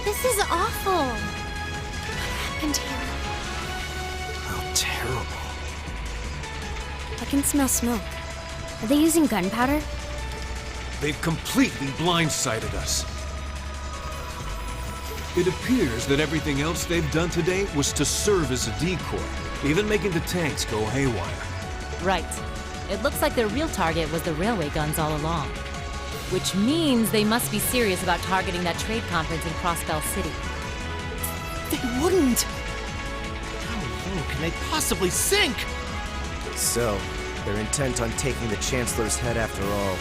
This is awful. What happened here? How terrible. I can smell smoke. Are they using gunpowder? They've completely blindsided us. It appears that everything else they've done today was to serve as a decoy, even making the tanks go haywire. Right. It looks like their real target was the railway guns all along. Which means they must be serious about targeting that trade conference in Crossbell City. They wouldn't! How low can they possibly sink? So, they're intent on taking the Chancellor's head after all.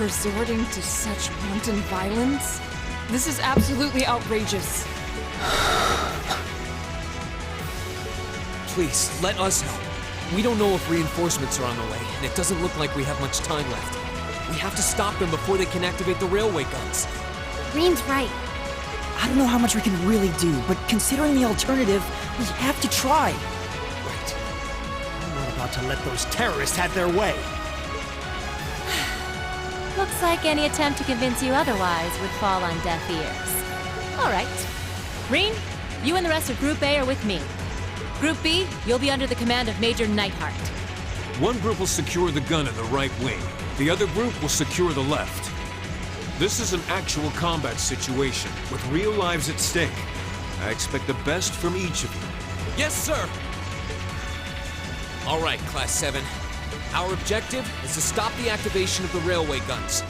Resorting to such wanton violence? This is absolutely outrageous. Please, let us help. We don't know if reinforcements are on the way, and it doesn't look like we have much time left. We have to stop them before they can activate the railway guns. Green's right. I don't know how much we can really do, but considering the alternative, we have to try. Right. I'm not about to let those terrorists have their way. Looks like any attempt to convince you otherwise would fall on deaf ears. All right. Green, you and the rest of Group A are with me. Group B, you'll be under the command of Major Neidhart. One group will secure the gun in the right wing. The other group will secure the left. This is an actual combat situation, with real lives at stake. I expect the best from each of you. Yes, sir! All right, Class 7. Our objective is to stop the activation of the railway guns.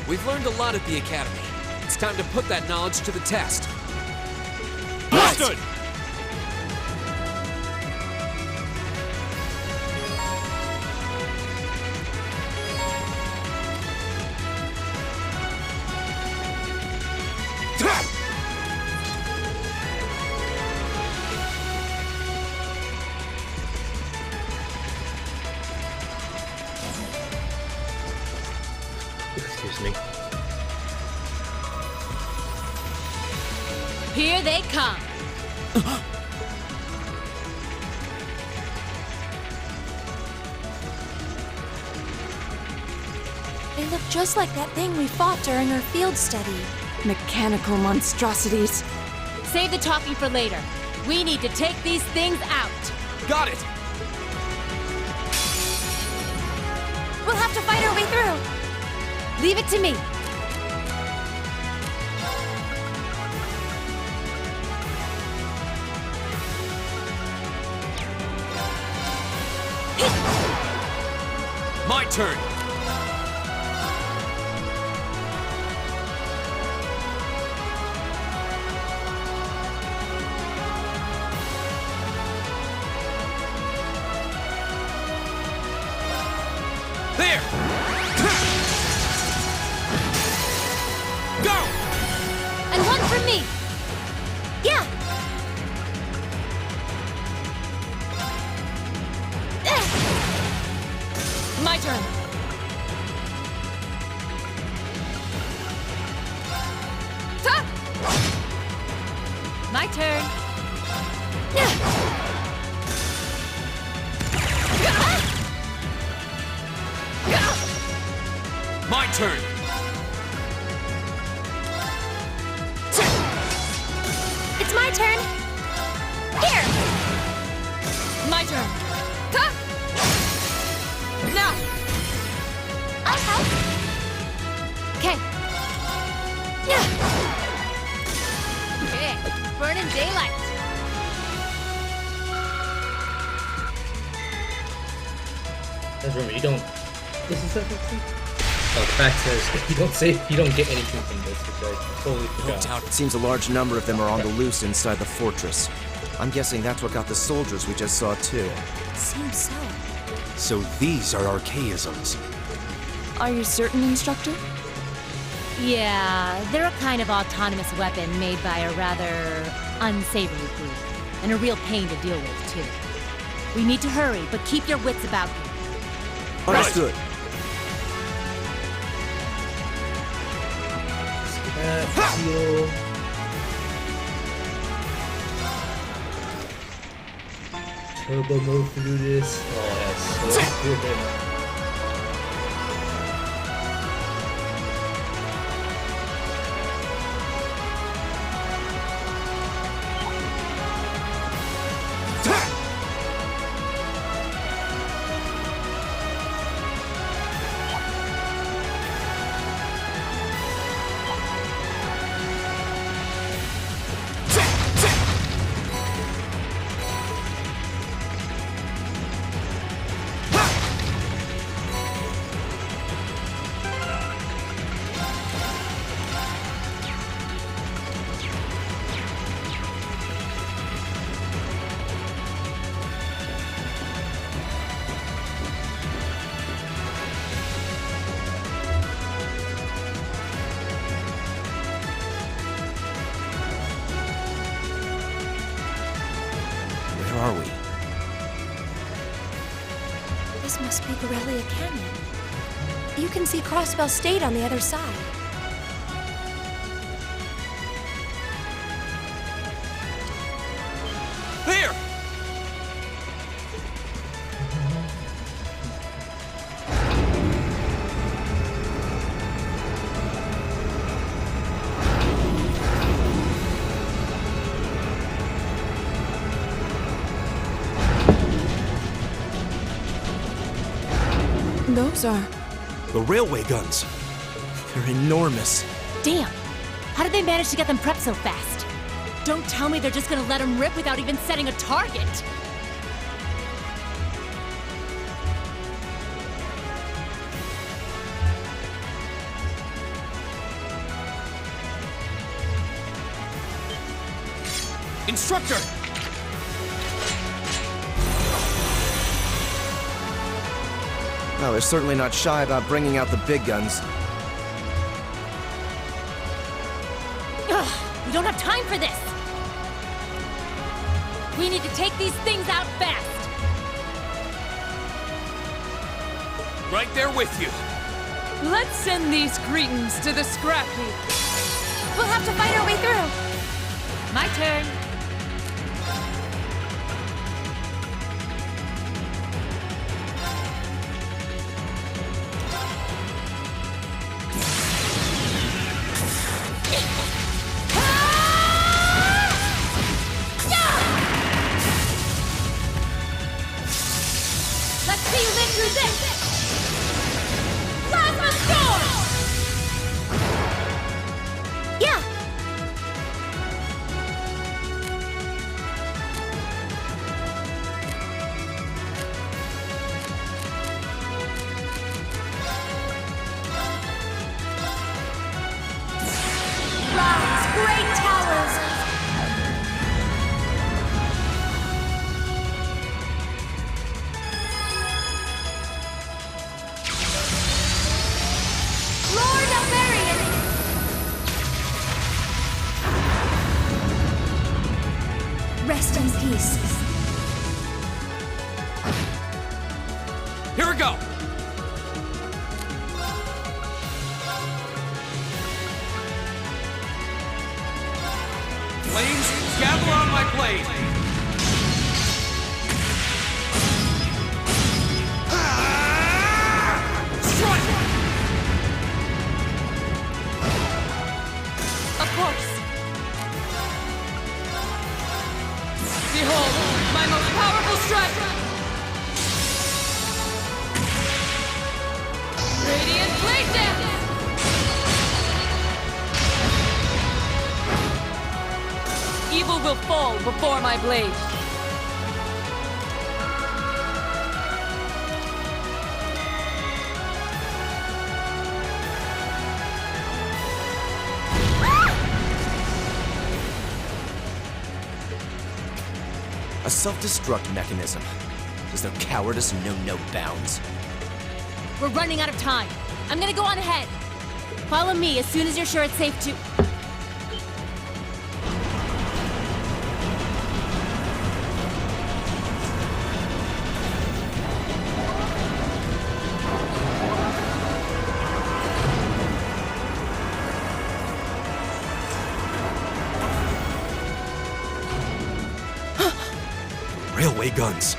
We've learned a lot at the Academy. It's time to put that knowledge to the test. Understood! Excuse me. Here they come. They look just like that thing we fought during our field study. Mechanical monstrosities. Save the talking for later. We need to take these things out. Got it! We'll have to fight our way through. Leave it to me. My turn! There! Go! And one for me. Yeah. My turn. My turn. My turn! It's my turn. Here. My turn. Now. I'll help. Okay. Yeah. Okay. Burning daylight. Just remember, you don't. This is something. Oh, the fact says you don't get anything from this, which I totally No forgot. doubt. It seems a large number of them are on the loose inside the fortress. I'm guessing that's what got the soldiers we just saw too. Seems so. So these are archaisms. Are you certain, Instructor? Yeah, they're a kind of autonomous weapon made by a rather unsavory group. And a real pain to deal with, too. We need to hurry, but keep your wits about you. Understood. Heal. Turbo mode through this. Oh, that's so good. Aurelia Canyon. You can see Crossbell State on the other side. There! Those are... The railway guns. They're enormous. Damn! How did they manage to get them prepped so fast? Don't tell me they're just gonna let them rip without even setting a target! Instructor! No, they're certainly not shy about bringing out the big guns. Ugh, we don't have time for this! We need to take these things out fast! Right there with you. Let's send these cretins to the scrap heap. We'll have to fight our way through. My turn. Let's see you live through this! Plasma storm! Yeah. Rise, great towers! Lord of Varian! Rest in peace. Here we go! Flames, gather on my blade! Strike! Of course. Behold, my most powerful strike! Radiant blade dance! Evil will fall before my blade. A self-destruct mechanism. Does their cowardice know no bounds? We're running out of time. I'm gonna go on ahead. Follow me as soon as you're sure it's safe to... Railway guns.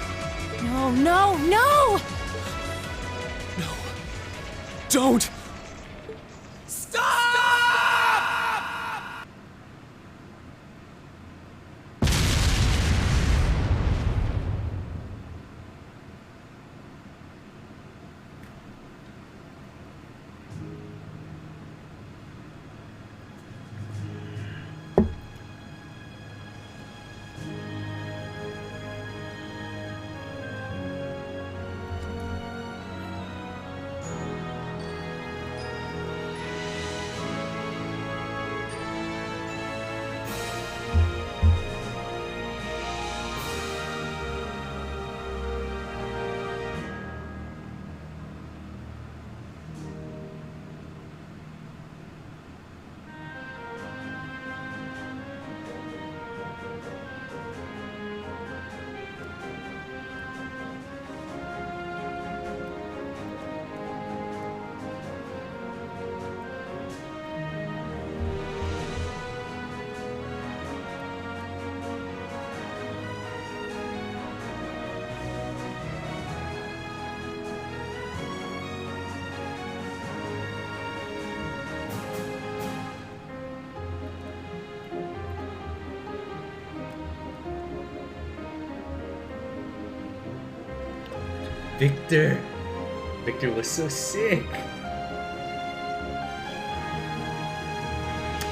No, no, no! Don't! Victor. Victor was so sick.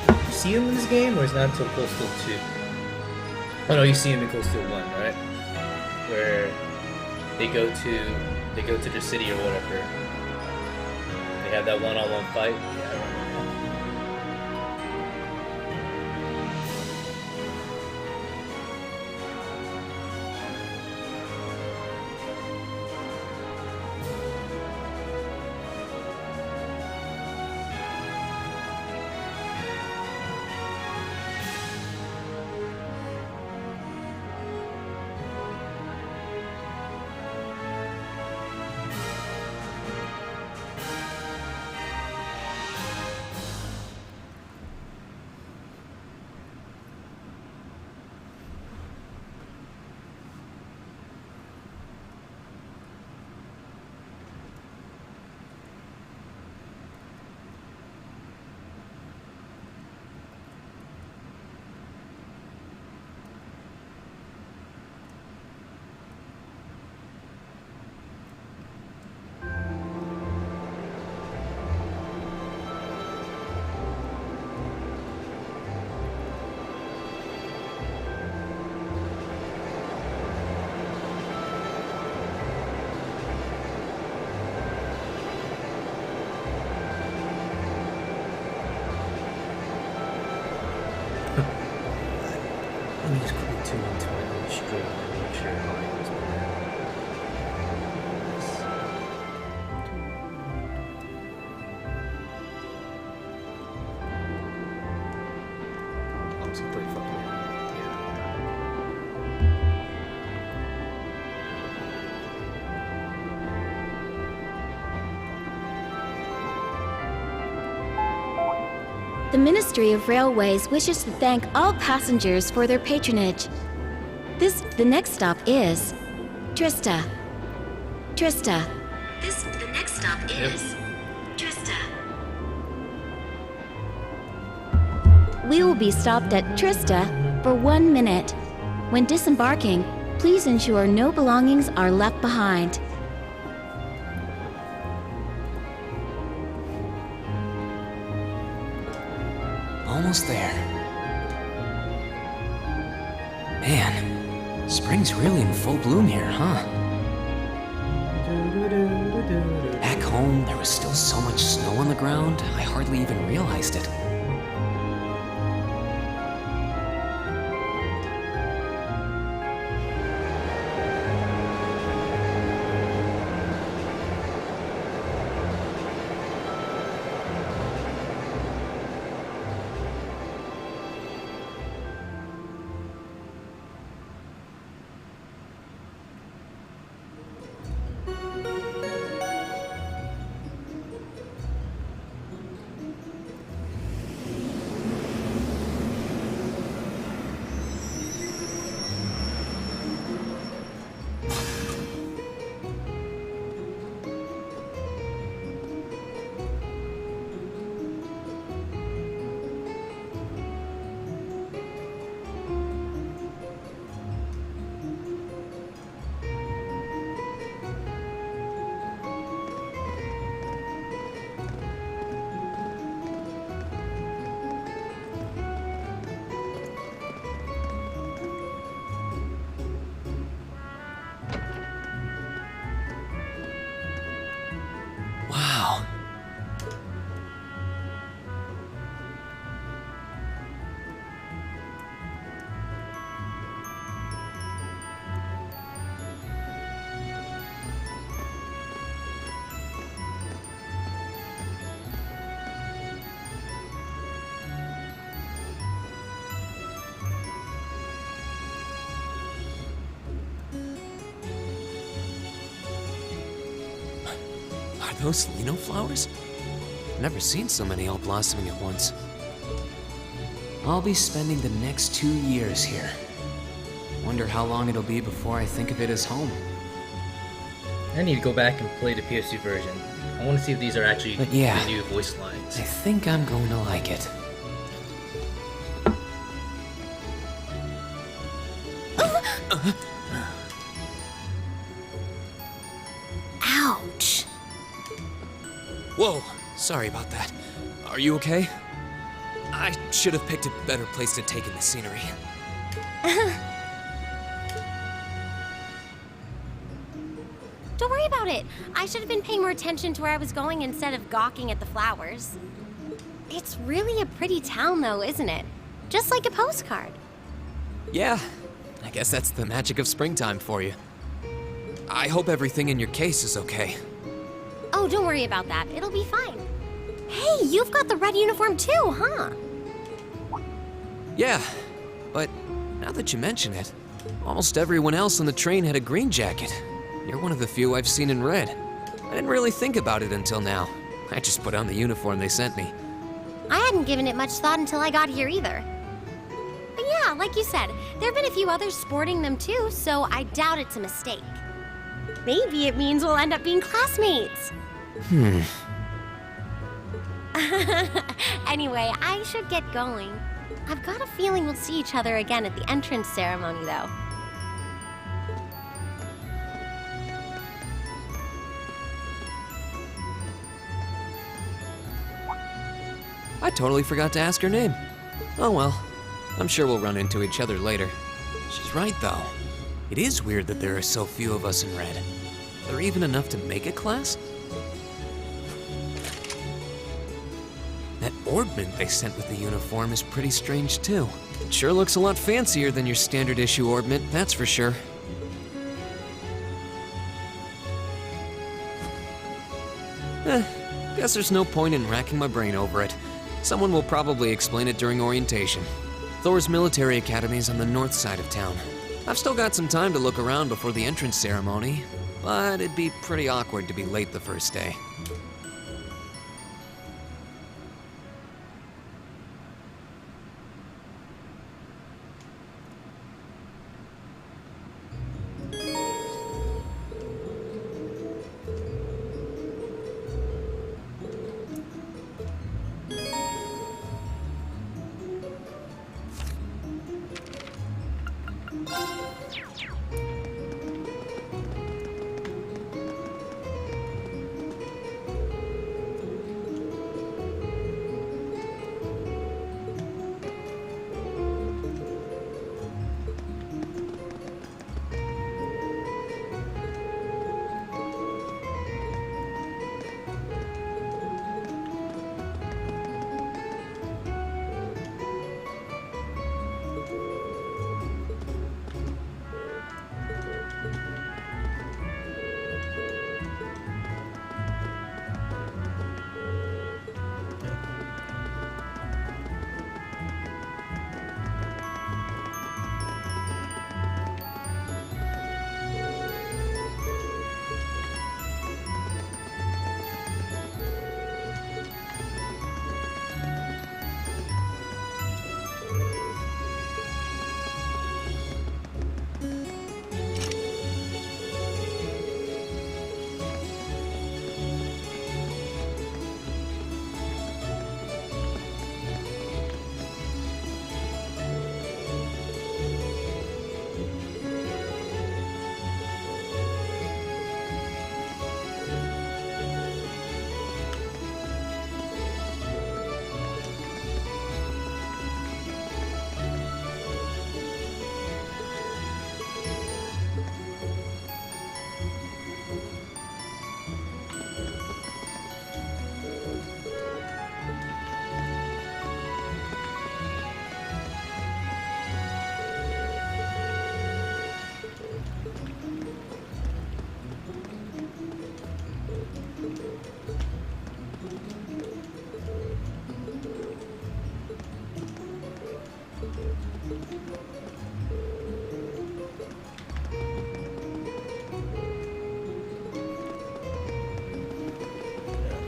You see him in this game, or is not until Cold Steel 2? Oh no, you see him in Cold Steel 1, right? Where they go to the city or whatever. They have that one-on-one fight. Yeah, I remember. Let me just quickly tune into my own stream and make sure everything is I'm just gonna play fucking The Ministry of Railways wishes to thank all passengers for their patronage. The next stop is Trista. Trista. The next stop is Trista. We will be stopped at Trista for 1 minute. When disembarking, please ensure no belongings are left behind. Almost there. Man, spring's really in full bloom here, huh? Back home, there was still so much snow on the ground, I hardly even realized it. Wow. Are those Lino flowers? Never seen so many all blossoming at once. I'll be spending the next 2 years here. Wonder how long it'll be before I think of it as home. I need to go back and play the PS2 version. I want to see if these are actually But yeah, the new voice lines. I think I'm going to like it. Whoa, sorry about that. Are you okay? I should have picked a better place to take in the scenery. Don't worry about it. I should have been paying more attention to where I was going instead of gawking at the flowers. It's really a pretty town, though, isn't it? Just like a postcard. Yeah, I guess that's the magic of springtime for you. I hope everything in your case is okay. Oh, don't worry about that. It'll be fine. Hey, you've got the red uniform too, huh? Yeah, but now that you mention it, almost everyone else on the train had a green jacket. You're one of the few I've seen in red. I didn't really think about it until now. I just put on the uniform they sent me. I hadn't given it much thought until I got here either. But yeah, like you said, there have been a few others sporting them too, so I doubt it's a mistake. Maybe it means we'll end up being classmates. Anyway, I should get going. I've got a feeling we'll see each other again at the entrance ceremony, though. I totally forgot to ask her name. Oh well, I'm sure we'll run into each other later. She's right though. It is weird that there are so few of us in red. Are there even enough to make a class? That orbment they sent with the uniform is pretty strange too. It sure looks a lot fancier than your standard issue orbment, that's for sure. Guess there's no point in racking my brain over it. Someone will probably explain it during orientation. Thor's military academy is on the north side of town. I've still got some time to look around before the entrance ceremony, but it'd be pretty awkward to be late the first day.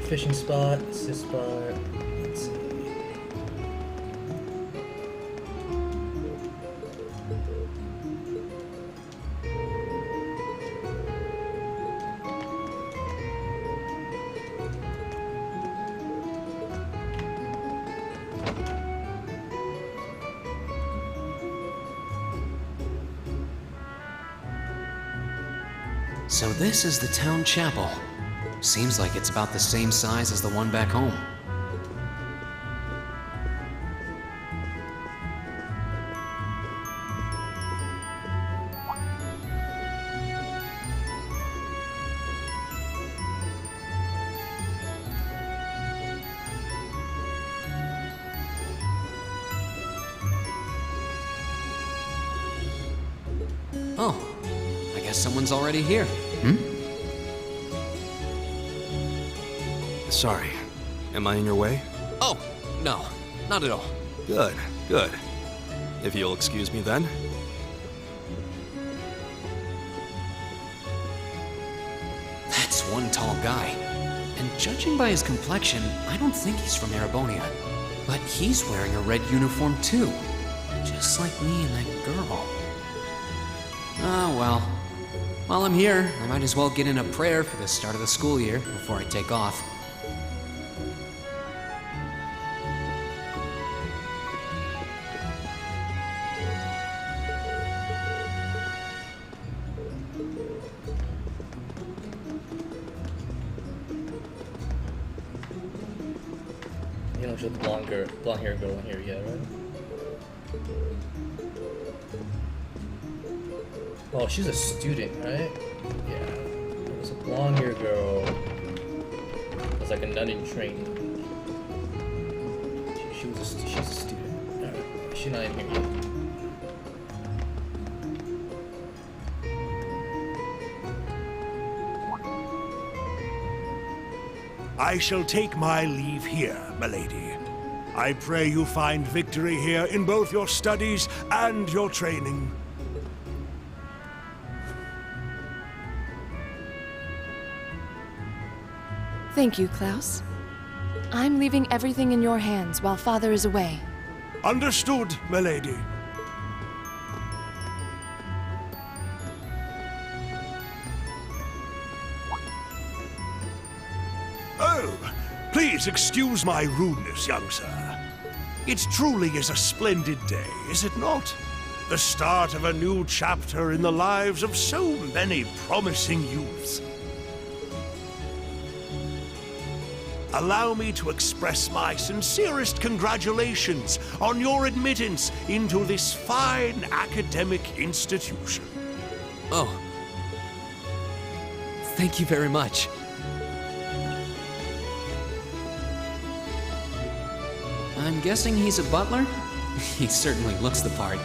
Fishing spot, assist spot. Let's see. So this is the town chapel. Seems like it's about the same size as the one back home. Oh, I guess someone's already here. Sorry. Am I in your way? Oh, no, not at all. Good, good. If you'll excuse me then. That's one tall guy. And judging by his complexion, I don't think he's from Erebonia. But he's wearing a red uniform too. Just like me and that girl. Ah, well. While I'm here, I might as well get in a prayer for the start of the school year before I take off. You don't show the blonde hair girl in here yet, right? Oh, she's a student, right? Yeah. There's a blonde hair girl. It's like a nun in training. She's a student. Alright, she's not in here yet. I shall take my leave here, milady. I pray you find victory here in both your studies and your training. Thank you, Klaus. I'm leaving everything in your hands while Father is away. Understood, milady. Oh, please excuse my rudeness, young sir. It truly is a splendid day, is it not? The start of a new chapter in the lives of so many promising youths. Allow me to express my sincerest congratulations on your admittance into this fine academic institution. Oh. Thank you very much. I'm guessing he's a butler? He certainly looks the part.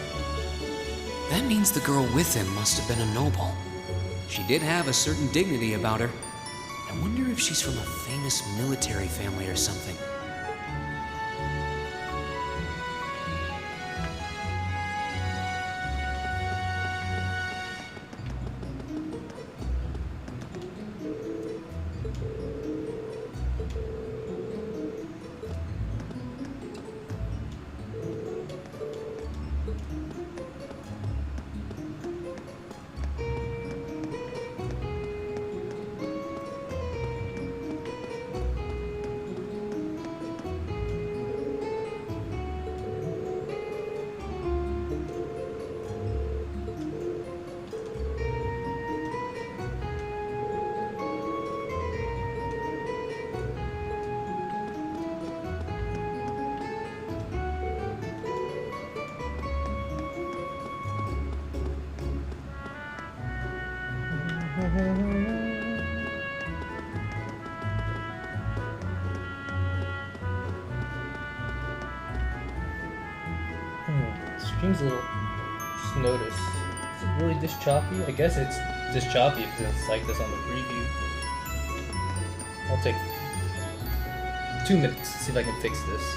That means the girl with him must have been a noble. She did have a certain dignity about her. I wonder if she's from a famous military family or something. Stream's a little. Just notice. Is it really this choppy? I guess it's this choppy if it's like this on the preview. I'll take 2 minutes to see if I can fix this.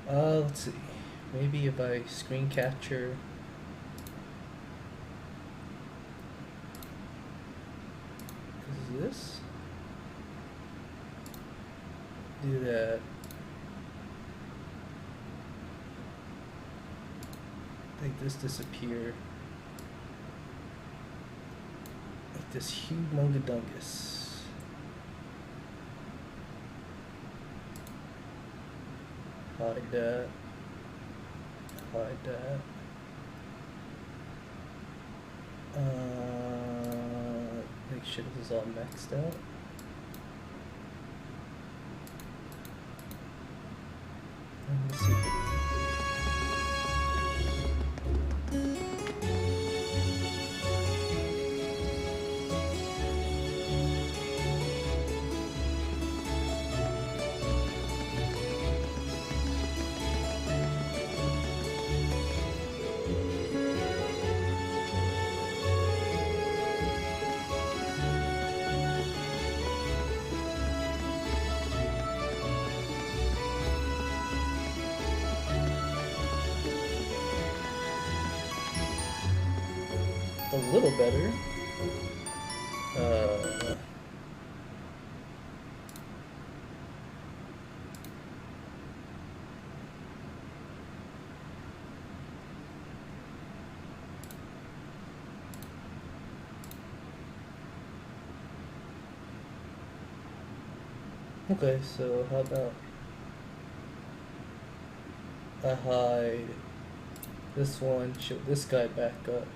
Let's see. Maybe if I screen capture. Is this? Do that. Make this disappear. Like this humongadungus. Hide that. Hide that. sure this is all maxed out. Let's see. A little better. Okay, so how about I hide this one, show this guy back up.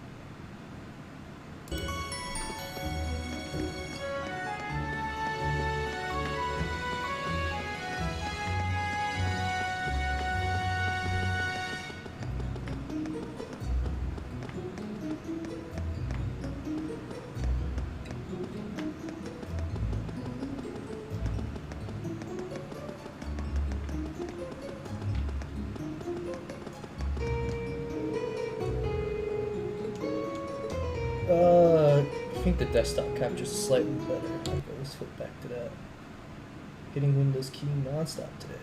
I think the desktop captures slightly better. Okay, let's flip back to that. Hitting Windows key non-stop today.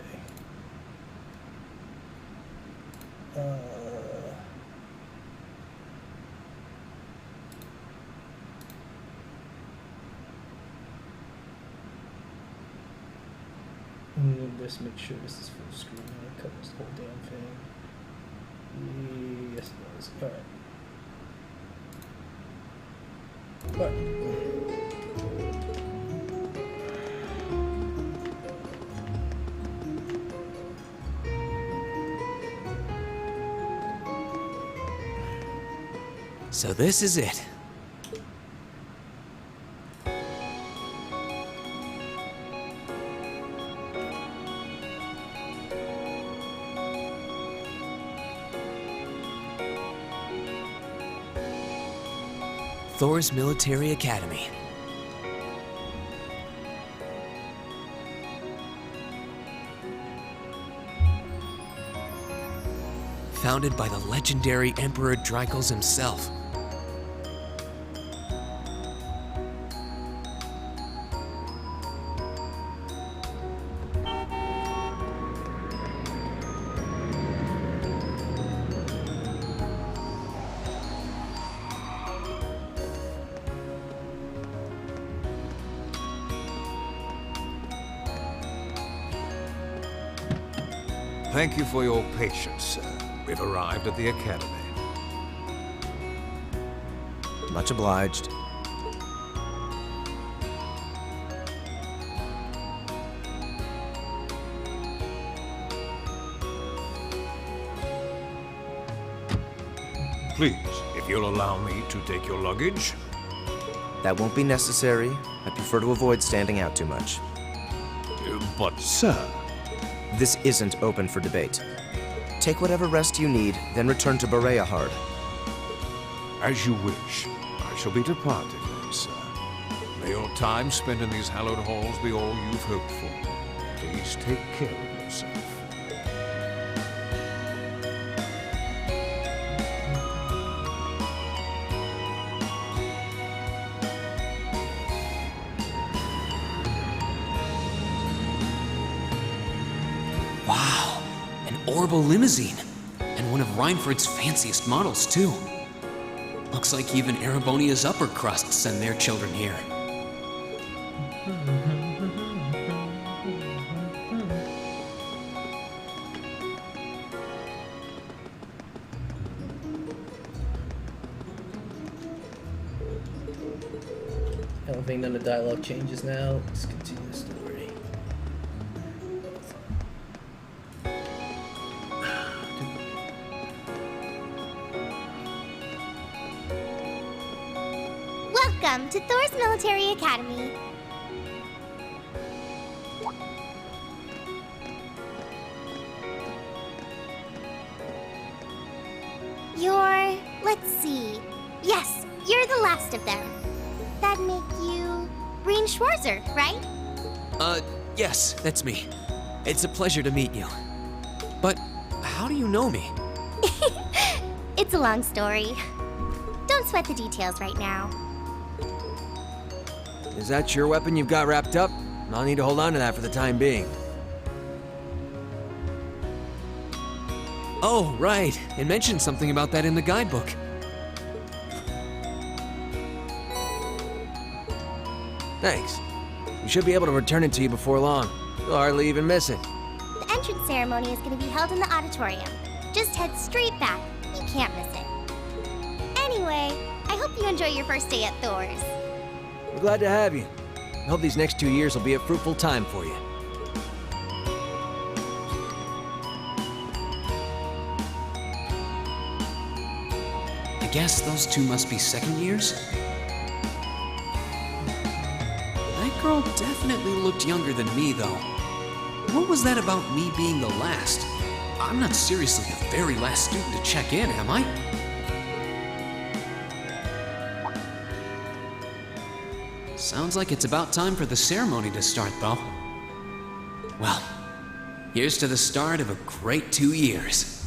Just make sure this is full screen. It covers the whole damn thing. Yes, it does. All right. So this is it. Thor's Military Academy. Founded by the legendary Emperor Dreikels himself. Thank you for your patience, sir. We've arrived at the Academy. Much obliged. Please, if you'll allow me to take your luggage. That won't be necessary. I prefer to avoid standing out too much. But, sir... This isn't open for debate. Take whatever rest you need, then return to Bereahard. As you wish. I shall be departing then, sir. May your time spent in these hallowed halls be all you've hoped for. Please take care of yourself. Wow, an Orbital limousine. And one of Reinford's fanciest models, too. Looks like even Erebonia's upper crust send their children here. I don't think none of the dialogue changes now. Let's continue the story. Welcome to Thor's Military Academy. Let's see. Yes, you're the last of them. That'd make you Rean Schwarzer, right? Yes, that's me. It's a pleasure to meet you. But how do you know me? It's a long story. Don't sweat the details right now. Is that your weapon you've got wrapped up? I'll need to hold on to that for the time being. Oh, right. It mentioned something about that in the guidebook. Thanks. We should be able to return it to you before long. You'll hardly even miss it. The entrance ceremony is going to be held in the auditorium. Just head straight back. You can't miss it. Anyway, I hope you enjoy your first day at Thor's. We're glad to have you. I hope these next 2 years will be a fruitful time for you. I guess those two must be second years? That girl definitely looked younger than me, though. What was that about me being the last? I'm not seriously the very last student to check in, am I? Sounds like it's about time for the ceremony to start, though. Well, here's to the start of a great 2 years.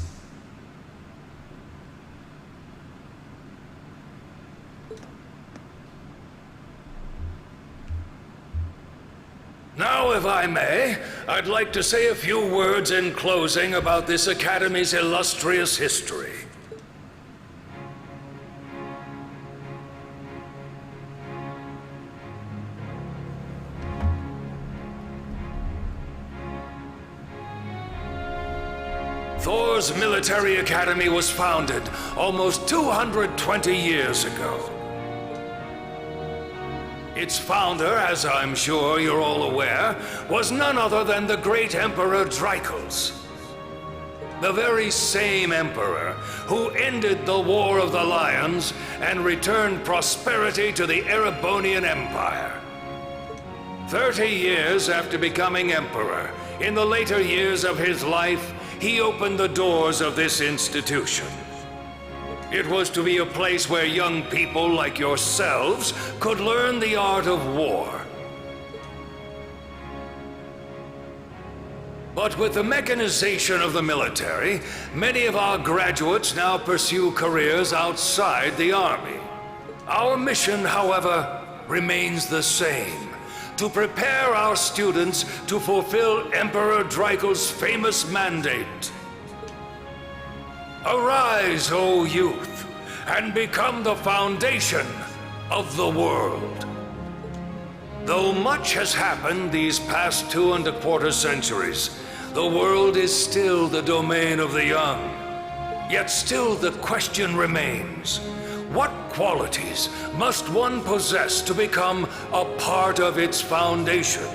Now, if I may, I'd like to say a few words in closing about this Academy's illustrious history. Thor's Military Academy was founded almost 220 years ago. Its founder, as I'm sure you're all aware, was none other than the great Emperor Dreichels. The very same emperor who ended the War of the Lions and returned prosperity to the Erebonian Empire. 30 years after becoming emperor, in the later years of his life, he opened the doors of this institution. It was to be a place where young people like yourselves could learn the art of war. But with the mechanization of the military, many of our graduates now pursue careers outside the army. Our mission, however, remains the same: to prepare our students to fulfill Emperor Dreichels' famous mandate. Arise, O youth, and become the foundation of the world. Though much has happened these past 2¼ centuries, the world is still the domain of the young. Yet still the question remains: what qualities must one possess to become a part of its foundation?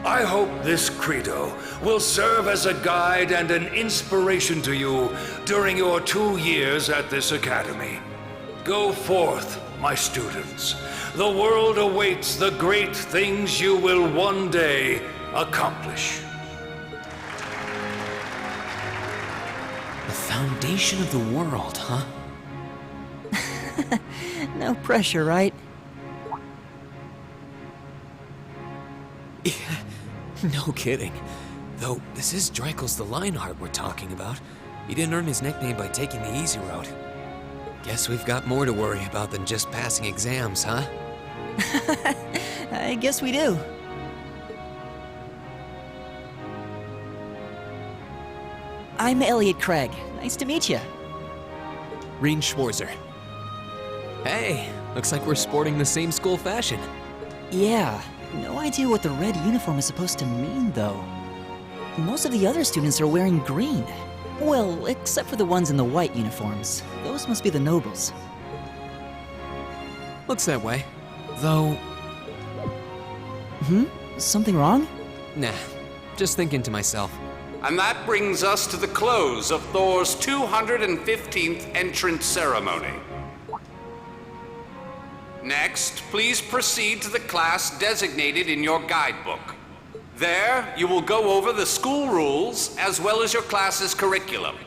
I hope this credo will serve as a guide and an inspiration to you during your 2 years at this academy. Go forth, my students. The world awaits the great things you will one day accomplish. The foundation of the world, huh? No pressure, right? No kidding. Though, this is Dreichels the Lionheart we're talking about. He didn't earn his nickname by taking the easy route. Guess we've got more to worry about than just passing exams, huh? I guess we do. I'm Elliot Craig. Nice to meet you. Rean Schwarzer. Hey, looks like we're sporting the same school fashion. Yeah, no idea what the red uniform is supposed to mean, though. Most of the other students are wearing green. Well, except for the ones in the white uniforms. Those must be the nobles. Looks that way. Though... Something wrong? Nah, just thinking to myself. And that brings us to the close of Thor's 215th entrance ceremony. Next, please proceed to the class designated in your guidebook. There, you will go over the school rules as well as your class's curriculum.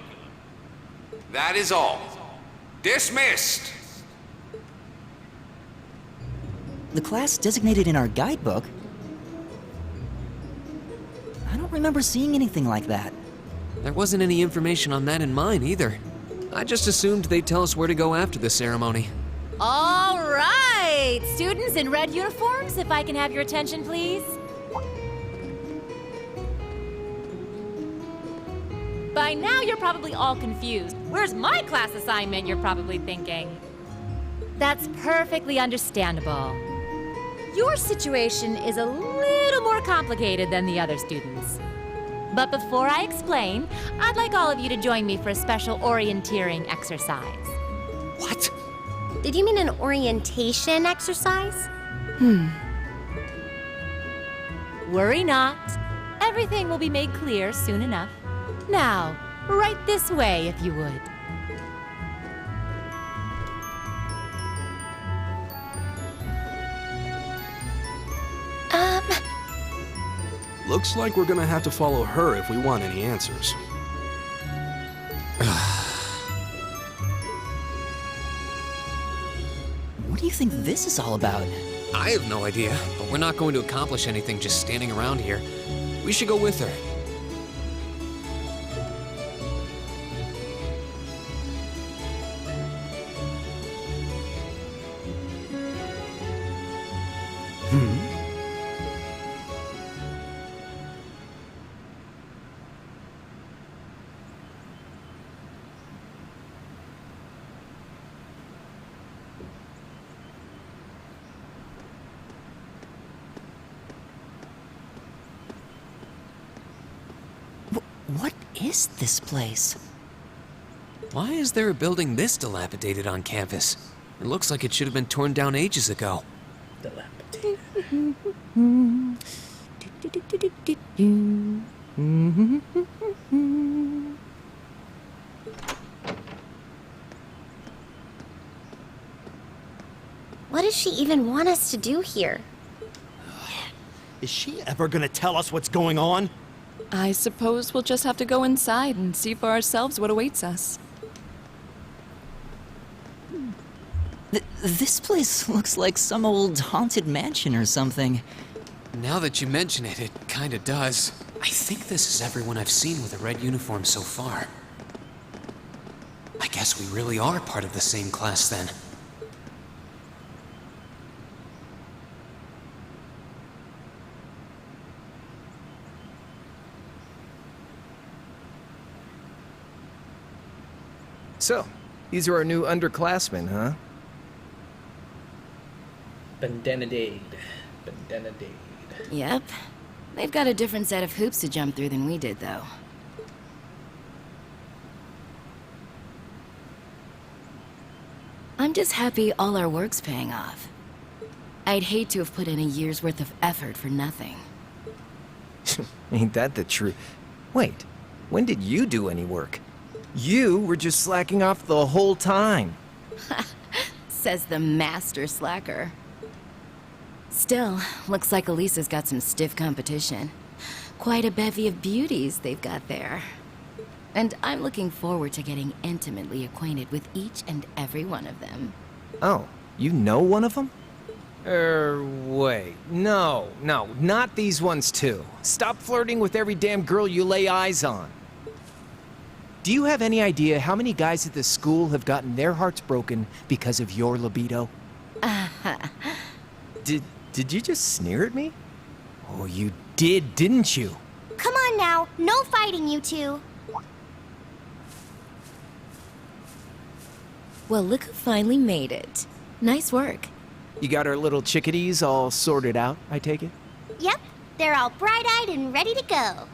That is all. Dismissed! The class designated in our guidebook? I don't remember seeing anything like that. There wasn't any information on that in mine either. I just assumed they'd tell us where to go after the ceremony. All right! Students in red uniforms, if I can have your attention, please. By now, you're probably all confused. Where's my class assignment, you're probably thinking. That's perfectly understandable. Your situation is a little more complicated than the other students. But before I explain, I'd like all of you to join me for a special orienteering exercise. What? Did you mean an orientation exercise? Worry not. Everything will be made clear soon enough. Now, right this way, if you would. Looks like we're gonna have to follow her if we want any answers. What do you think this is all about? I have no idea, but we're not going to accomplish anything just standing around here. We should go with her. What is this place? Why is there a building this dilapidated on campus? It looks like it should have been torn down ages ago. What does she even want us to do here? Is she ever gonna tell us what's going on? I suppose we'll just have to go inside and see for ourselves what awaits us. This place looks like some old haunted mansion or something. Now that you mention it, it kinda does. I think this is everyone I've seen with a red uniform so far. I guess we really are part of the same class then. So, these are our new underclassmen, huh? Bandanadade. Bandanadade. Yep. They've got a different set of hoops to jump through than we did, though. I'm just happy all our work's paying off. I'd hate to have put in a year's worth of effort for nothing. Ain't that the truth? Wait, when did you do any work? You were just slacking off the whole time. Says the master slacker. Still, looks like Elisa's got some stiff competition. Quite a bevy of beauties they've got there. And I'm looking forward to getting intimately acquainted with each and every one of them. Oh, you know one of them? Wait. No, not these ones too. Stop flirting with every damn girl you lay eyes on. Do you have any idea how many guys at this school have gotten their hearts broken because of your libido? Did you just sneer at me? Oh, you did, didn't you? Come on now, no fighting, you two. Well, look who finally made it. Nice work. You got our little chickadees all sorted out, I take it? Yep, they're all bright-eyed and ready to go.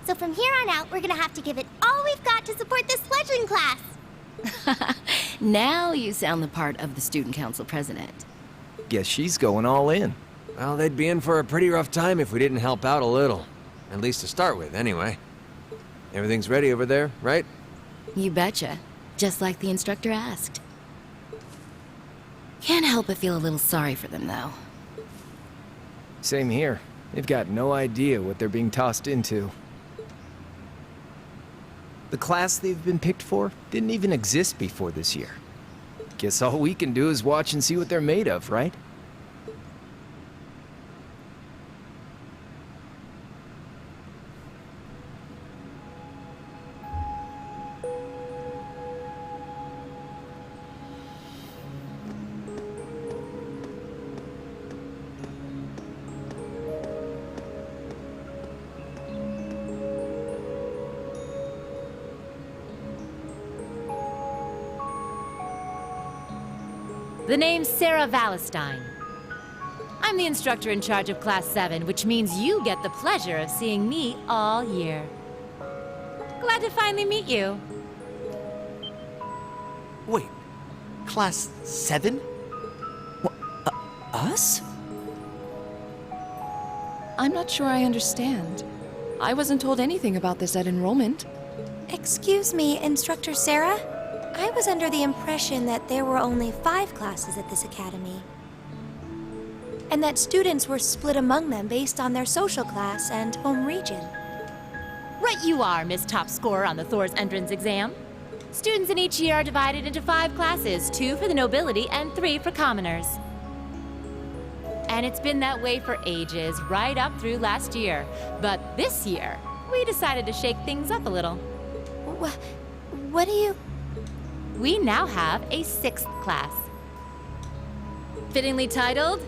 So from here on out, we're gonna have to give it all we've got to support this fledgling class. Now you sound the part of the student council president. Guess she's going all in. Well, they'd be in for a pretty rough time if we didn't help out a little. At least to start with, anyway. Everything's ready over there, right? You betcha. Just like the instructor asked. Can't help but feel a little sorry for them, though. Same here. They've got no idea what they're being tossed into. The class they've been picked for didn't even exist before this year. Guess all we can do is watch and see what they're made of, right? The name's Sarah Valestine. I'm the instructor in charge of Class 7, which means you get the pleasure of seeing me all year. Glad to finally meet you. Wait, Class 7? Us? I'm not sure I understand. I wasn't told anything about this at enrollment. Excuse me, Instructor Sarah? I was under the impression that there were only 5 classes at this academy. And that students were split among them based on their social class and home region. Right you are, Miss Top Scorer on the Thor's entrance exam. Students in each year are divided into 5 classes, 2 for the nobility and 3 for commoners. And it's been that way for ages, right up through last year. But this year, we decided to shake things up a little. What do you... We now have a 6th class. Fittingly titled,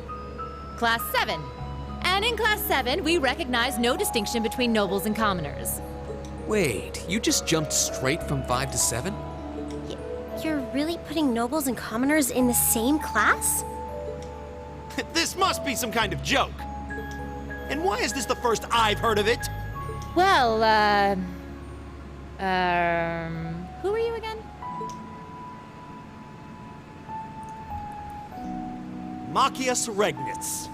Class 7. And in Class 7, we recognize no distinction between nobles and commoners. Wait, you just jumped straight from 5 to 7? You're really putting nobles and commoners in the same class? This must be some kind of joke. And why is this the first I've heard of it? Well, who are you again? Machias Regnitz.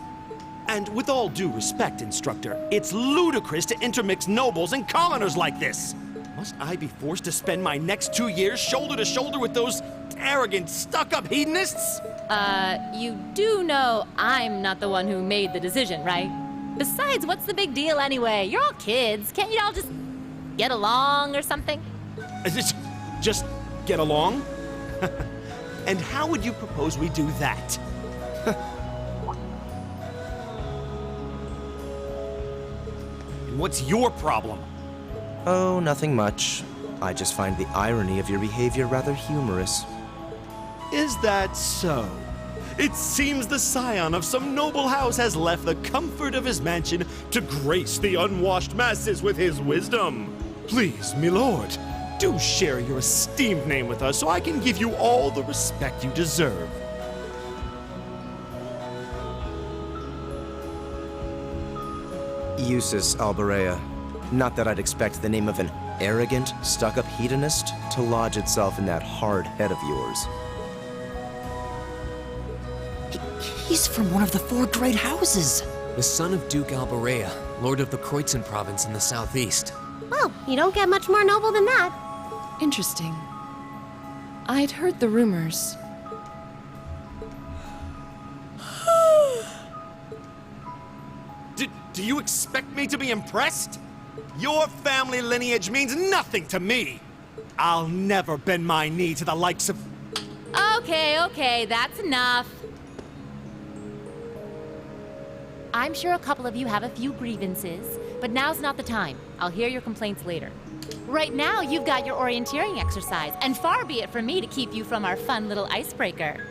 And with all due respect, Instructor, it's ludicrous to intermix nobles and commoners like this. Must I be forced to spend my next 2 years shoulder to shoulder with those arrogant, stuck-up hedonists? You do know I'm not the one who made the decision, right? Besides, what's the big deal anyway? You're all kids. Can't you all just get along or something? Just get along? And how would you propose we do that? And what's your problem? Oh, nothing much. I just find the irony of your behavior rather humorous. Is that so? It seems the scion of some noble house has left the comfort of his mansion to grace the unwashed masses with his wisdom. Please, milord, do share your esteemed name with us so I can give you all the respect you deserve. Eustace Alberea. Not that I'd expect the name of an arrogant, stuck-up hedonist to lodge itself in that hard head of yours. He's from one of the 4 great houses. The son of Duke Alberea, lord of the Kreutzen province in the southeast. Well, you don't get much more noble than that. Interesting. I'd heard the rumors. Do you expect me to be impressed? Your family lineage means nothing to me. I'll never bend my knee to the likes of... Okay, that's enough. I'm sure a couple of you have a few grievances, but now's not the time. I'll hear your complaints later. Right now, you've got your orienteering exercise, and far be it from me to keep you from our fun little icebreaker.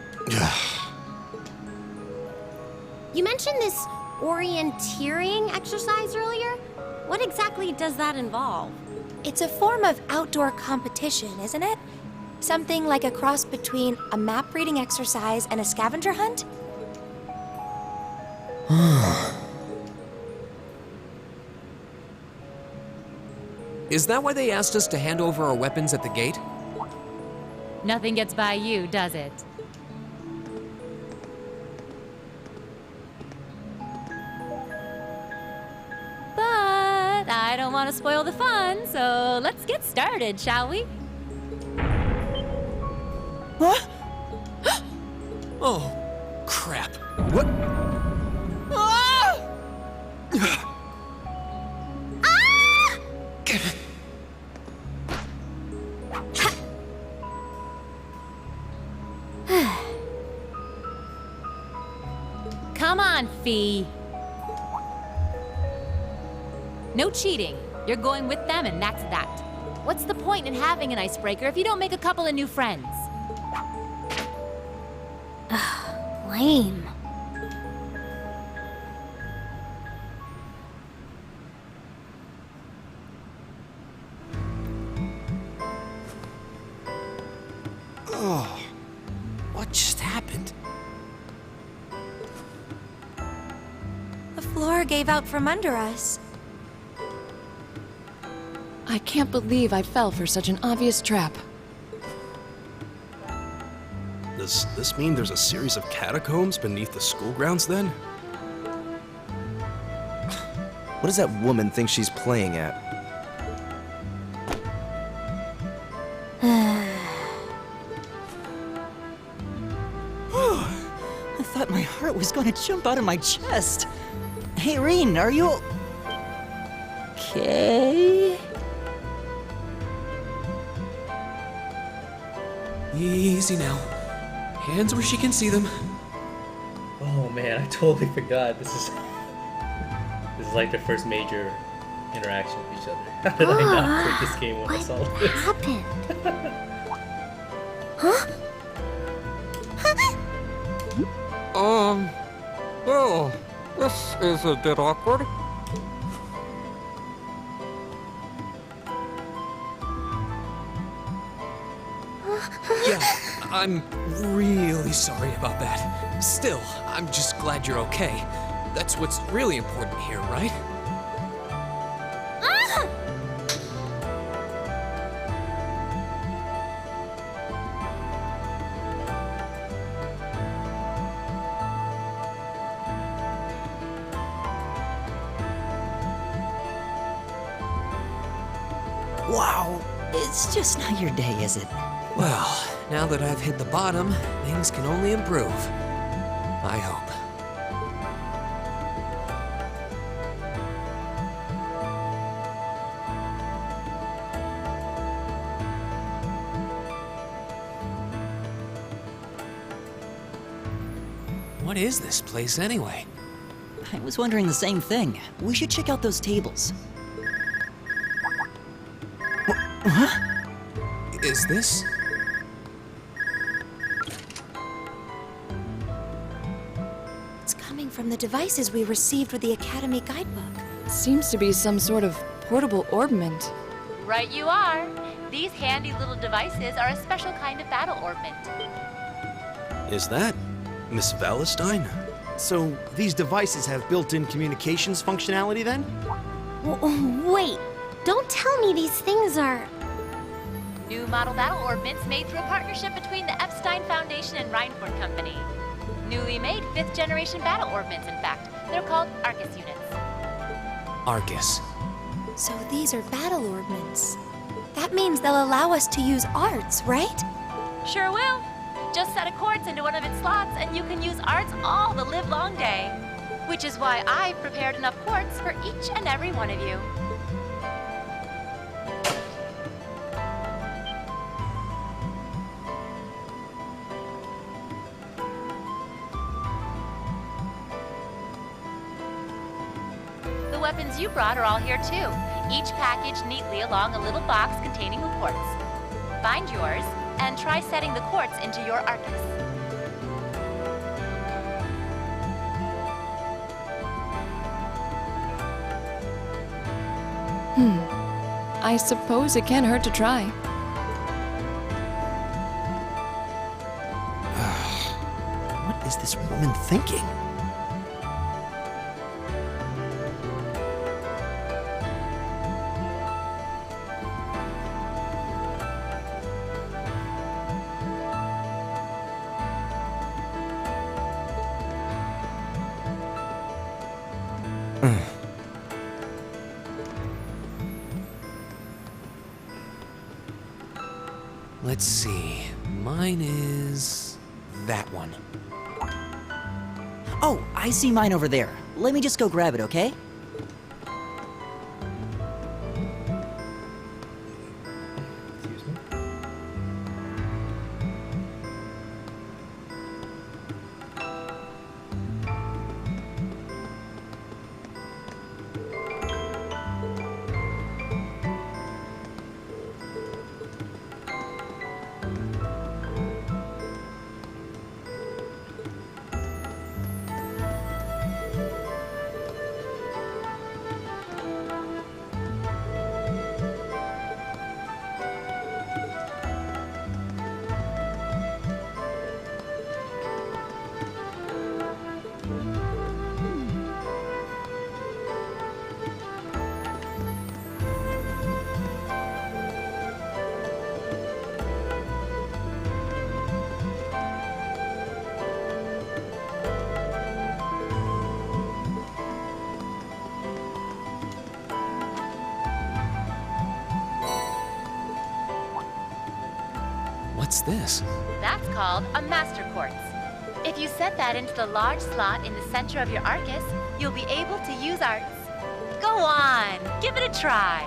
You mentioned this orienteering exercise earlier? What exactly does that involve? It's a form of outdoor competition, isn't it? Something like a cross between a map-reading exercise and a scavenger hunt? Is that why they asked us to hand over our weapons at the gate? Nothing gets by you, does it? But I don't want to spoil the fun, so let's get started, shall we? Oh, crap. What? Come on, Fee. No cheating. You're going with them, and that's that. What's the point in having an icebreaker if you don't make a couple of new friends? Lame. Oh, what just happened? The floor gave out from under us. I can't believe I fell for such an obvious trap. Does this mean there's a series of catacombs beneath the school grounds then? What does that woman think she's playing at? I thought my heart was gonna jump out of my chest. Hey, Reen, are you okay? Easy now. Hands where she can see them. Oh man, I totally forgot. This is like their first major interaction with each other. How did I not quit this game when I saw this? What happened? Huh? Well, this is a bit awkward. Yeah, I'm really sorry about that. Still, I'm just glad you're okay. That's what's really important here, right? Wow, it's just not your day, is it? Well, now that I've hit the bottom, things can only improve. I hope. What is this place anyway? I was wondering the same thing. We should check out those tables. Huh? Is this? It's coming from the devices we received with the Academy guidebook. Seems to be some sort of portable orbment. Right you are. These handy little devices are a special kind of battle orbment. Is that Miss Valentine? So, these devices have built-in communications functionality then? Wait, don't tell me these things are... New model battle orbments made through a partnership between the Epstein Foundation and Reinford Company. Newly made 5th generation battle orbments, in fact. They're called Arcus units. Arcus. So these are battle orbments. That means they'll allow us to use arts, right? Sure will. Just set a quartz into one of its slots and you can use arts all the livelong day. Which is why I've prepared enough quartz for each and every one of you. The weapons you brought are all here too, each packaged neatly along a little box containing a quartz. Find yours, and try setting the quartz into your Arcus. I suppose it can't hurt to try. What is this woman thinking? Let's see. Mine is that one. Oh, I see mine over there. Let me just go grab it, okay? Excuse me. What's this? That's called a Master Quartz. If you set that into the large slot in the center of your Arcus, you'll be able to use arts. Go on, give it a try.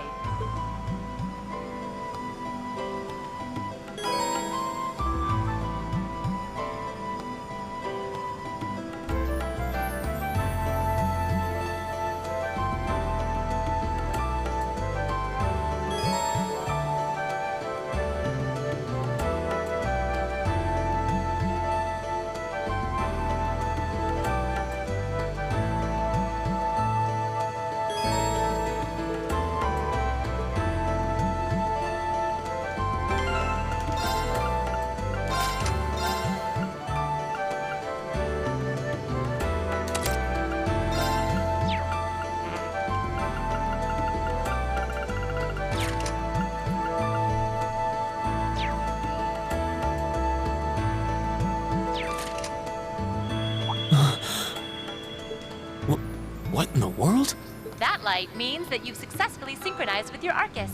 What in the world? That light means that you've successfully synchronized with your Arcus.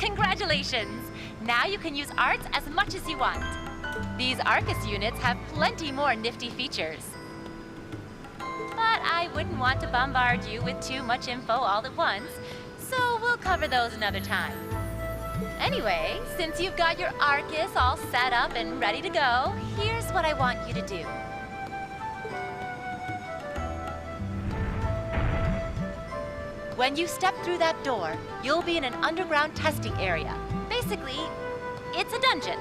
Congratulations! Now you can use arts as much as you want. These Arcus units have plenty more nifty features. But I wouldn't want to bombard you with too much info all at once, so we'll cover those another time. Anyway, since you've got your Arcus all set up and ready to go, here's what I want you to do. When you step through that door, you'll be in an underground testing area. Basically, it's a dungeon.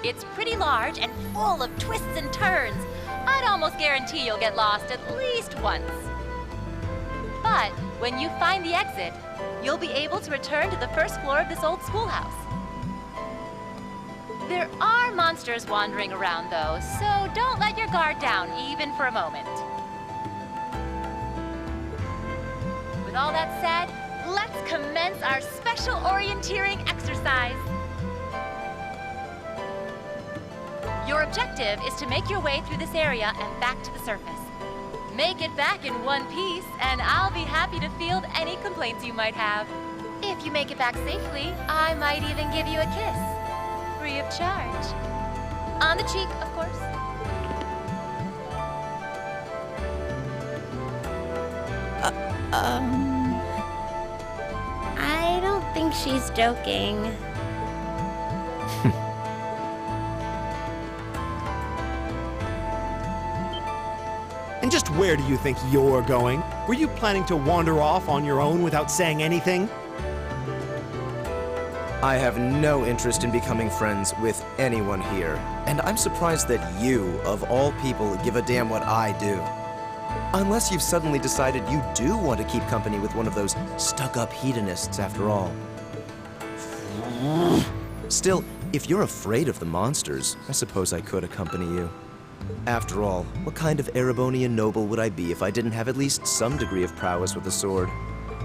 It's pretty large and full of twists and turns. I'd almost guarantee you'll get lost at least once. But when you find the exit, you'll be able to return to the first floor of this old schoolhouse. There are monsters wandering around, though, so don't let your guard down even for a moment. With all that said, let's commence our special orienteering exercise. Your objective is to make your way through this area and back to the surface. Make it back in one piece, and I'll be happy to field any complaints you might have. If you make it back safely, I might even give you a kiss. Free of charge. On the cheek, of course. I don't think she's joking. And just where do you think you're going? Were you planning to wander off on your own without saying anything? I have no interest in becoming friends with anyone here, and I'm surprised that you, of all people, give a damn what I do. Unless you've suddenly decided you do want to keep company with one of those stuck-up hedonists after all. Still, if you're afraid of the monsters, I suppose I could accompany you. After all, what kind of Erebonian noble would I be if I didn't have at least some degree of prowess with a sword?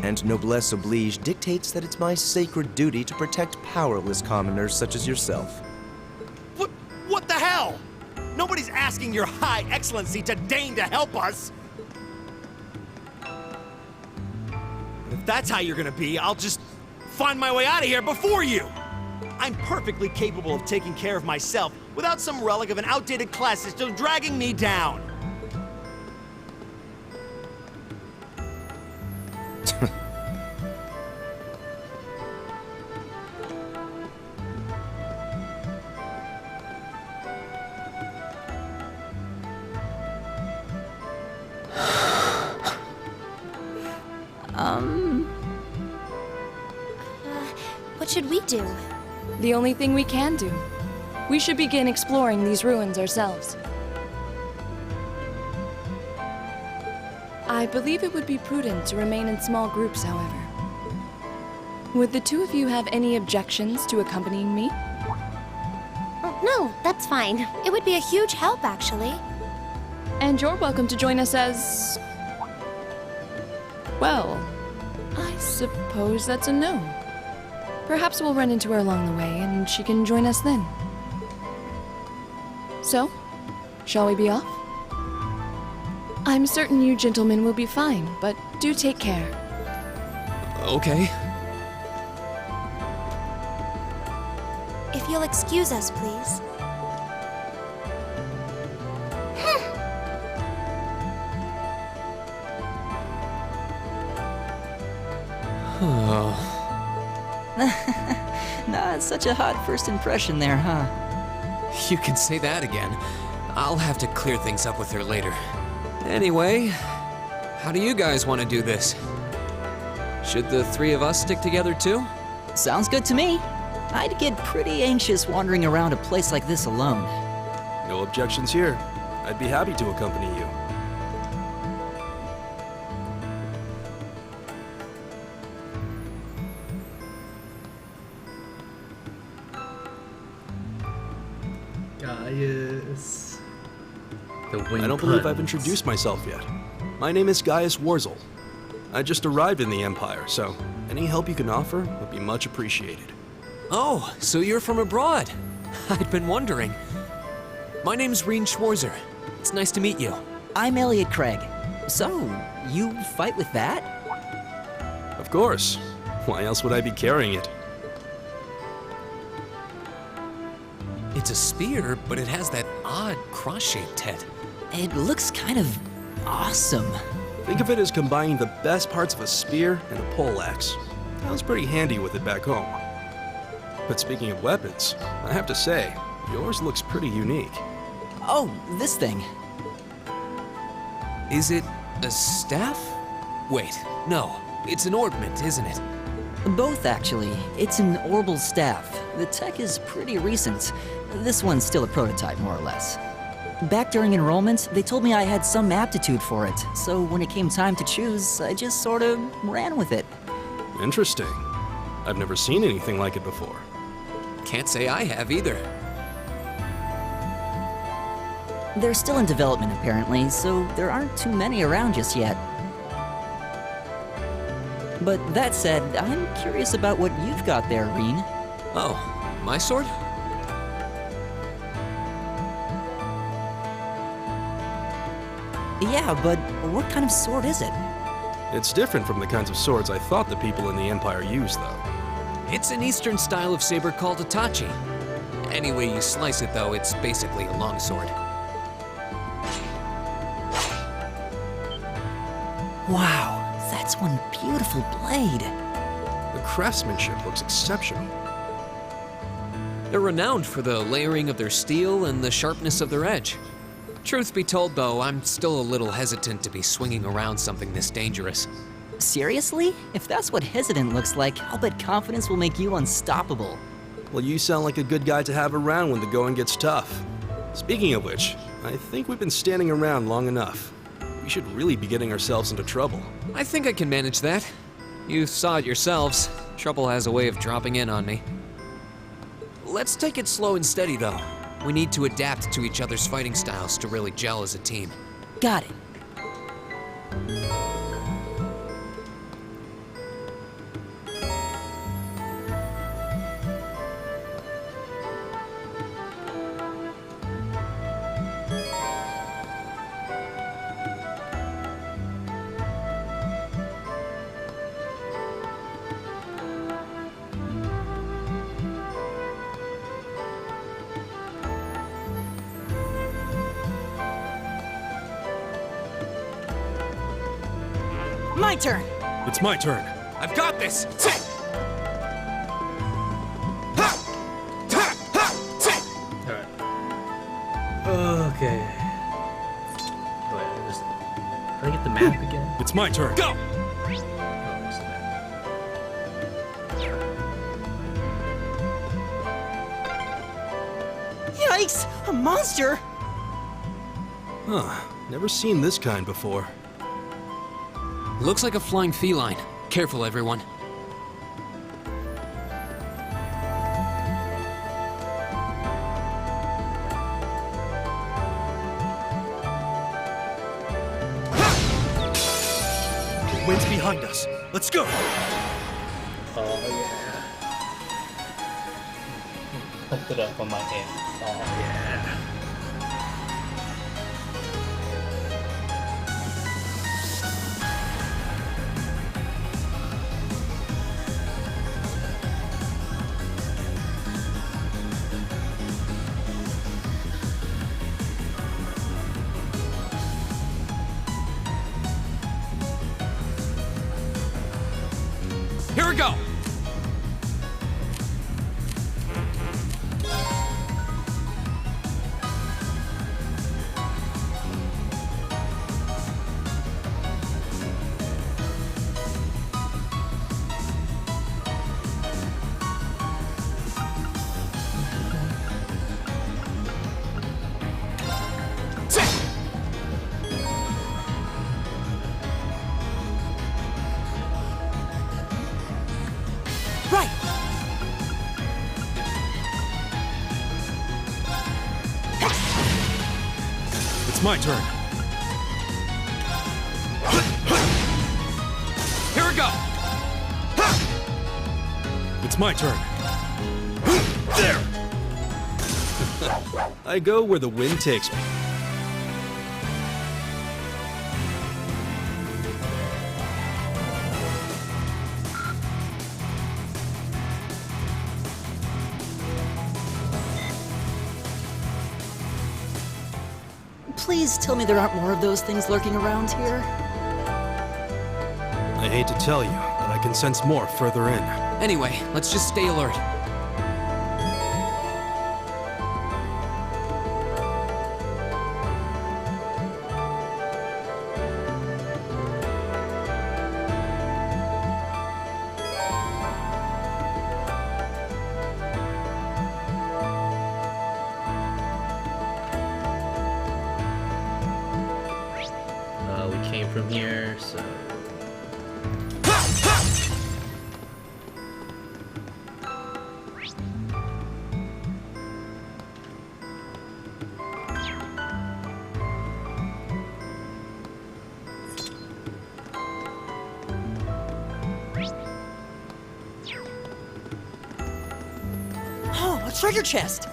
And noblesse oblige dictates that it's my sacred duty to protect powerless commoners such as yourself. What the hell? Nobody's asking your high excellency to deign to help us! If that's how you're gonna be, I'll just find my way out of here before you! I'm perfectly capable of taking care of myself without some relic of an outdated class system dragging me down. What should we do? The only thing we can do. We should begin exploring these ruins ourselves. I believe it would be prudent to remain in small groups, however. Would the two of you have any objections to accompanying me? Oh, no, that's fine. It would be a huge help, actually. And you're welcome to join us as... well, I suppose that's a no. Perhaps we'll run into her along the way, and she can join us then. So, shall we be off? I'm certain you gentlemen will be fine, but do take care. Okay. If you'll excuse us, please. Oh. Not such a hot first impression there, huh? You can say that again. I'll have to clear things up with her later. Anyway, how do you guys want to do this? Should the three of us stick together too? Sounds good to me. I'd get pretty anxious wandering around a place like this alone. No objections here. I'd be happy to accompany you. Gaius. The wing I don't believe I've puns. introduced myself yet. My name is Gaius Warzel. I just arrived in the Empire, so any help you can offer would be much appreciated. Oh, so you're from abroad. I'd been wondering. My name's Reen Schwarzer. It's nice to meet you. I'm Elliot Craig. So, you fight with that? Of course. Why else would I be carrying it? It's a spear, but it has that odd cross-shaped head. It looks kind of awesome. Think of it as combining the best parts of a spear and a poleaxe. I was pretty handy with it back home. But speaking of weapons, I have to say, yours looks pretty unique. Oh, this thing. Is it a staff? Wait, no. It's an ornament, isn't it? Both, actually. It's an orbal staff. The tech is pretty recent. This one's still a prototype, more or less. Back during enrollment, they told me I had some aptitude for it, so when it came time to choose, I just sort of ran with it. Interesting. I've never seen anything like it before. Can't say I have either. They're still in development, apparently, so there aren't too many around just yet. But that said, I'm curious about what you've got there, Reen. Oh, my sword? Yeah, but what kind of sword is it? It's different from the kinds of swords I thought the people in the Empire used, though. It's an Eastern style of saber called a tachi. Any way you slice it, though, it's basically a longsword. Wow, that's one beautiful blade. The craftsmanship looks exceptional. They're renowned for the layering of their steel and the sharpness of their edge. Truth be told, though, I'm still a little hesitant to be swinging around something this dangerous. Seriously? If that's what hesitant looks like, I'll bet confidence will make you unstoppable. Well, you sound like a good guy to have around when the going gets tough. Speaking of which, I think we've been standing around long enough. We should really be getting ourselves into trouble. I think I can manage that. You saw it yourselves. Trouble has a way of dropping in on me. Let's take it slow and steady, though. We need to adapt to each other's fighting styles to really gel as a team. Got it. My turn. It's my turn. I've got this! Alright. Okay. Wait, how do I get the map again? It's my turn. Go! Yikes! A monster! Huh. Never seen this kind before. Looks like a flying feline. Careful, everyone. The wind's behind us. Let's go. Oh yeah. Pump it up on my hand. Oh yeah. Here we go! Right! It's my turn. Here we go! It's my turn. There! I go where the wind takes me. Please tell me there aren't more of those things lurking around here. I hate to tell you, but I can sense more further in. Anyway, let's just stay alert. We came from here, so... Oh, a treasure chest!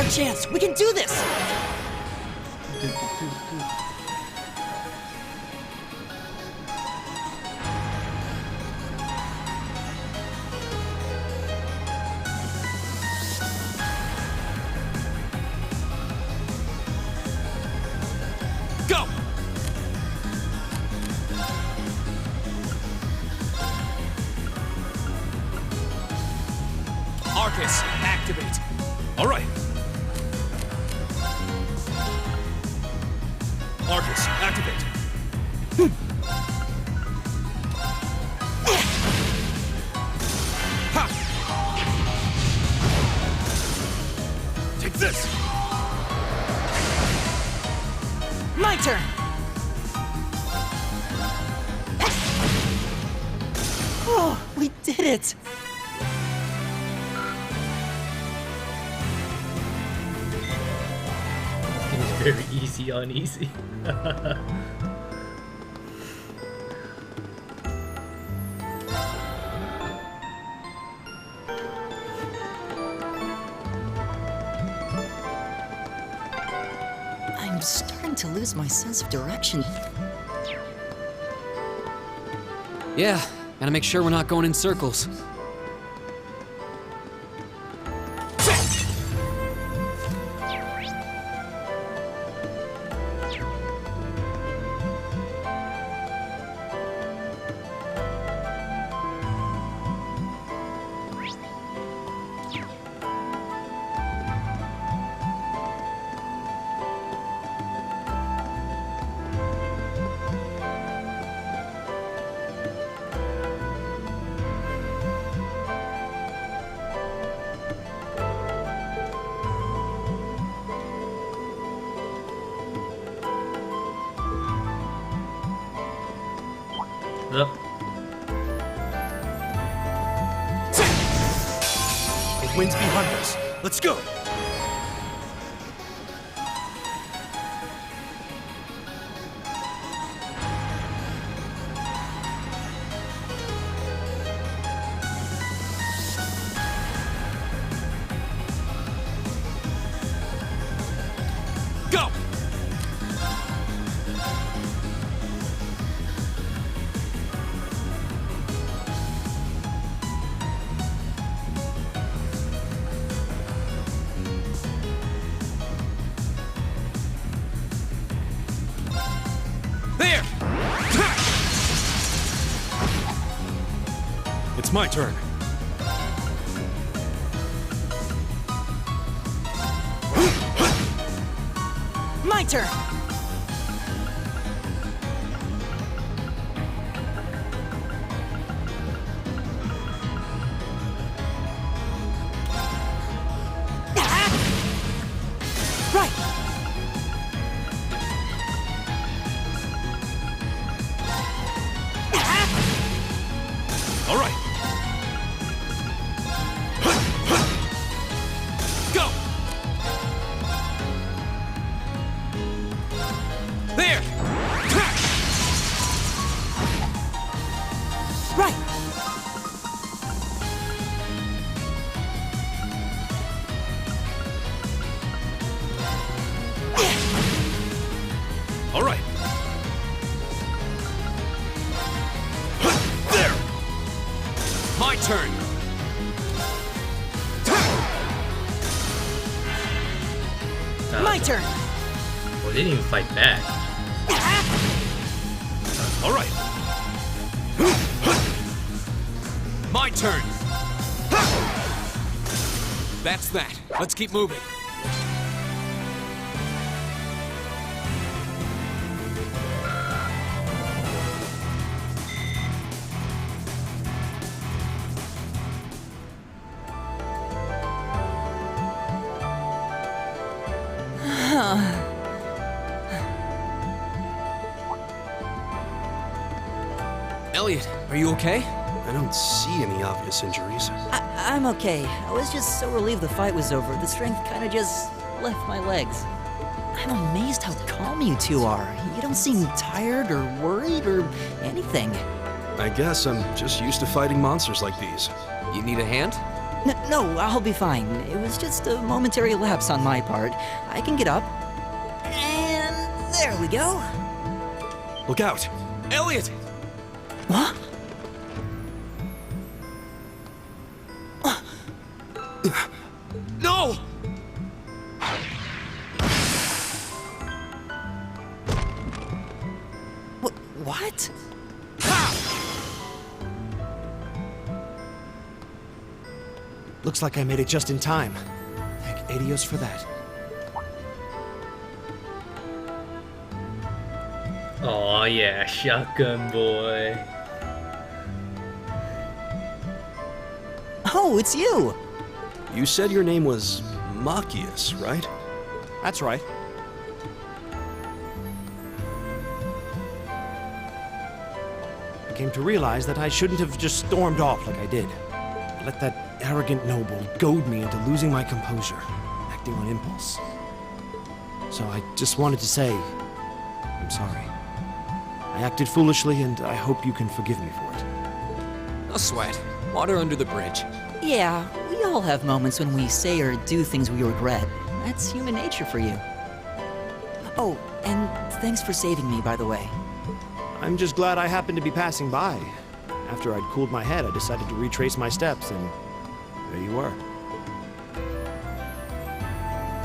chance! We can do this! Go! Arcus, activate. All right. Arcus, activate. Ha! Take this. My turn! Oh, we did it! It was very easy on easy. I'm starting to lose my sense of direction. Yeah, gotta make sure we're not going in circles. Up. The wind's behind us. Let's go. Go! There! It's my turn. My turn! Right! All right. Go! There! Right! All right. My turn! My turn! Well, they didn't even fight back. All right. My turn! That's that. Let's keep moving. Elliot, are you okay? I don't see any obvious injuries. I'm okay. I was just so relieved the fight was over. The strength kind of just left my legs. I'm amazed how calm you two are. You don't seem tired or worried or anything. I guess I'm just used to fighting monsters like these. You need a hand? No, I'll be fine. It was just a momentary lapse on my part. I can get up. And there we go. Look out! Elliot! What? No! What? Looks like I made it just in time. Thank Adios for that. Oh yeah, shotgun boy. Oh, it's you! You said your name was Machias, right? That's right. I came to realize that I shouldn't have just stormed off like I did. I let that arrogant noble goad me into losing my composure, acting on impulse. So I just wanted to say, I'm sorry. I acted foolishly, and I hope you can forgive me for it. No sweat. Water under the bridge. Yeah, we all have moments when we say or do things we regret. That's human nature for you. Oh, and thanks for saving me, by the way. I'm just glad I happened to be passing by. After I'd cooled my head, I decided to retrace my steps, and there you were.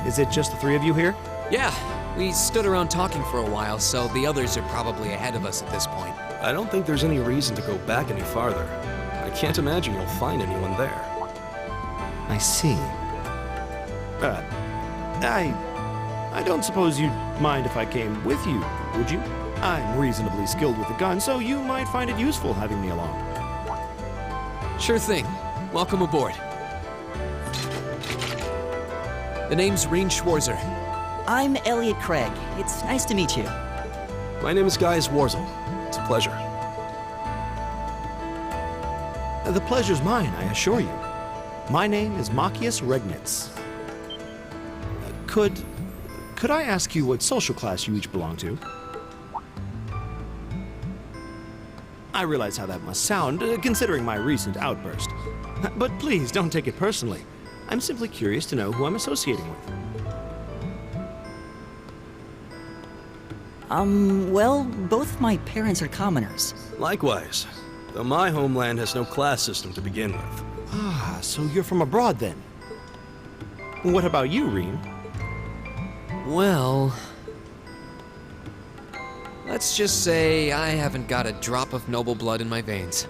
Is it just the three of you here? Yeah, we stood around talking for a while, so the others are probably ahead of us at this point. I don't think there's any reason to go back any farther. I can't imagine you'll find anyone there. I see. I don't suppose you'd mind if I came with you, would you? I'm reasonably skilled with a gun, so you might find it useful having me along. Sure thing. Welcome aboard. The name's Reen Schwarzer. I'm Elliot Craig. It's nice to meet you. My name is Guy Warzel. It's a pleasure. The pleasure's mine, I assure you. My name is Machias Regnitz. Could I ask you what social class you each belong to? I realize how that must sound, considering my recent outburst. But please, don't take it personally. I'm simply curious to know who I'm associating with. Well, both my parents are commoners. Likewise, though my homeland has no class system to begin with. Ah, so you're from abroad then? What about you, Reen? Well... let's just say I haven't got a drop of noble blood in my veins.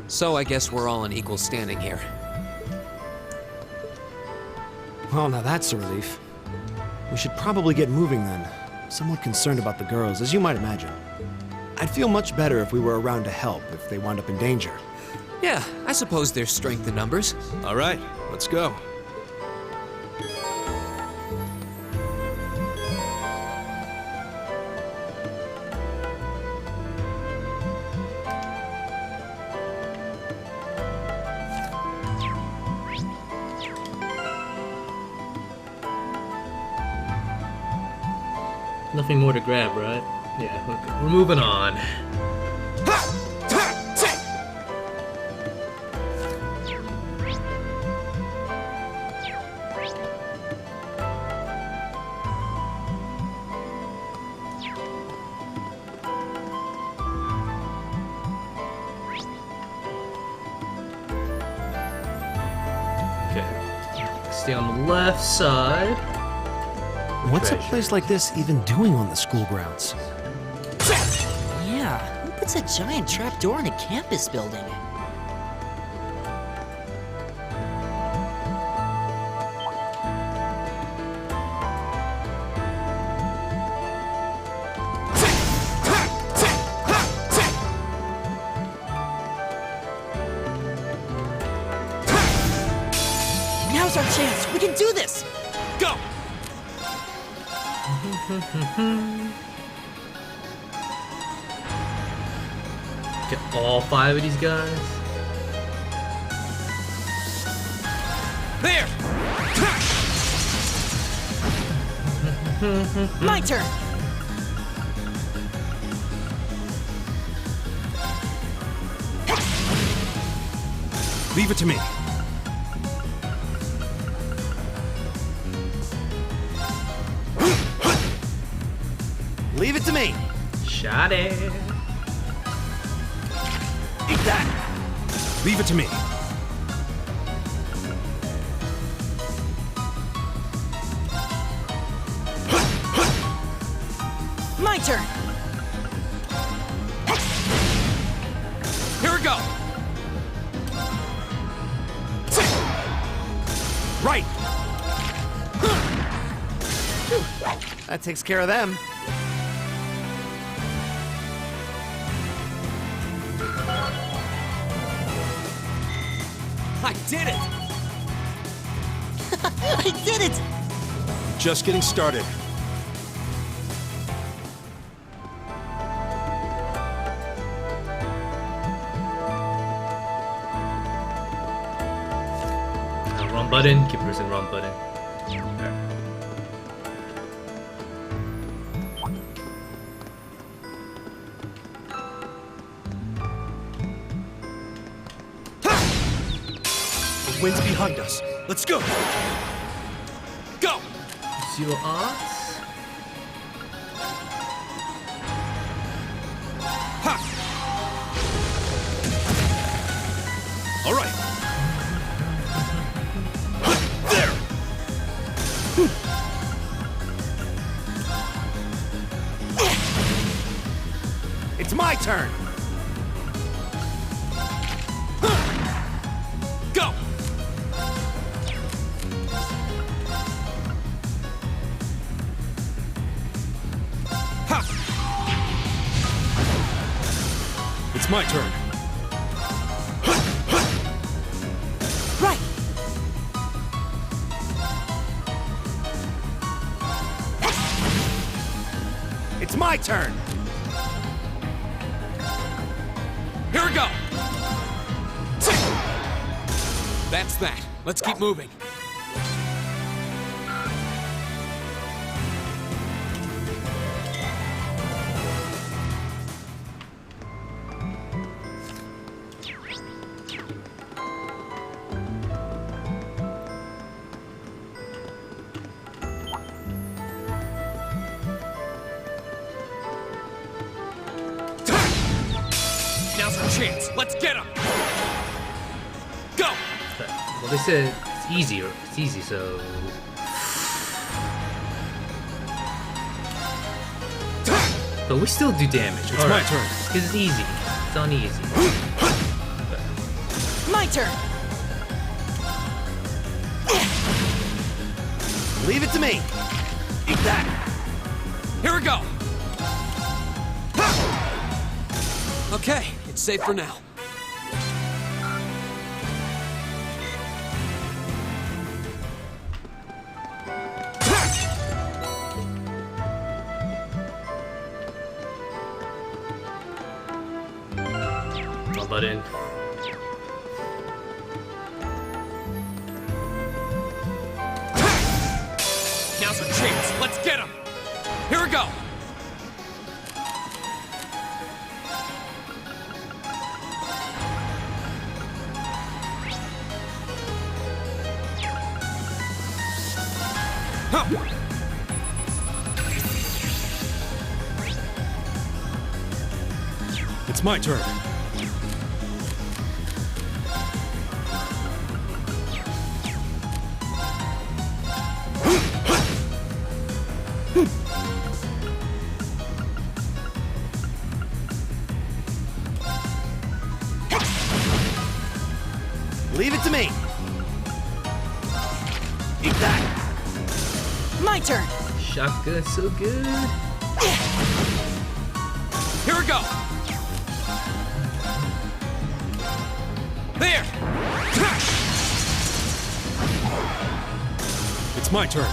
So I guess we're all in equal standing here. Well, now that's a relief. We should probably get moving then. Somewhat concerned about the girls, as you might imagine. I'd feel much better if we were around to help if they wound up in danger. Yeah, I suppose there's strength in numbers. All right, let's go. Nothing more to grab, right? Yeah, okay. We're moving on. Okay. Stay on the left side. What's a place like this even doing on the school grounds? Yeah, who puts a giant trapdoor in a campus building? Now's our chance! We can do this! Go! Get all 5 of these guys. There! My turn! Leave it to me. Leave it to me. Shot it. Eat that. Leave it to me. My turn. Here we go. Right. That takes care of them. I did it! I did it! Just getting started. Wrong button. Keep pressing wrong button. Alright. The wind's behind us. Let's go. Go! Zero odds. All right. It's my turn. Go! Ha! It's my turn. Right. It's my turn. Here we go! That's that. Let's keep moving. Now's our chance. Let's get him! Go! Well, they said it's easier. It's easy, so. But we still do damage. It's my turn. Because it's easy. It's on easy. My turn. Leave it to me. Eat that. Here we go! Okay, it's safe for now. Wrong button. Now's our chance. Let's get him! Here we go! It's my turn. Leave it to me. Eat that. My turn. Shotgun, so good. Here we go! There! It's my turn.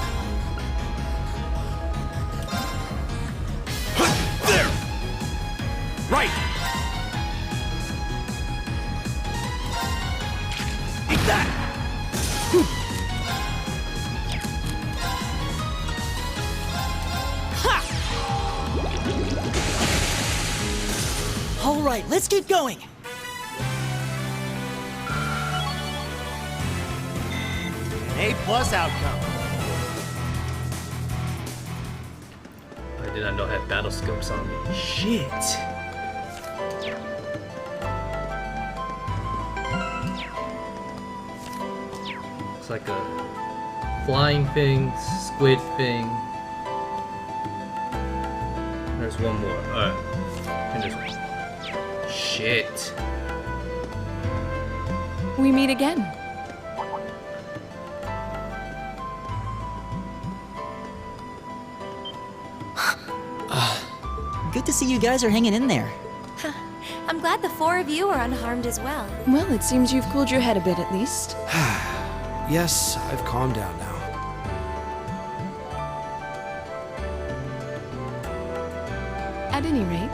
There. Right. Eat that. All right, let's keep going. An A+ outcome. I did not know I had battle scopes on me. Shit! It's like a flying thing, squid thing. There's one more. Alright. And there's one. Shit. We meet again. Good to see you guys are hanging in there. I'm glad the four of you are unharmed as well. Well, it seems you've cooled your head a bit at least. Yes, I've calmed down now. At any rate,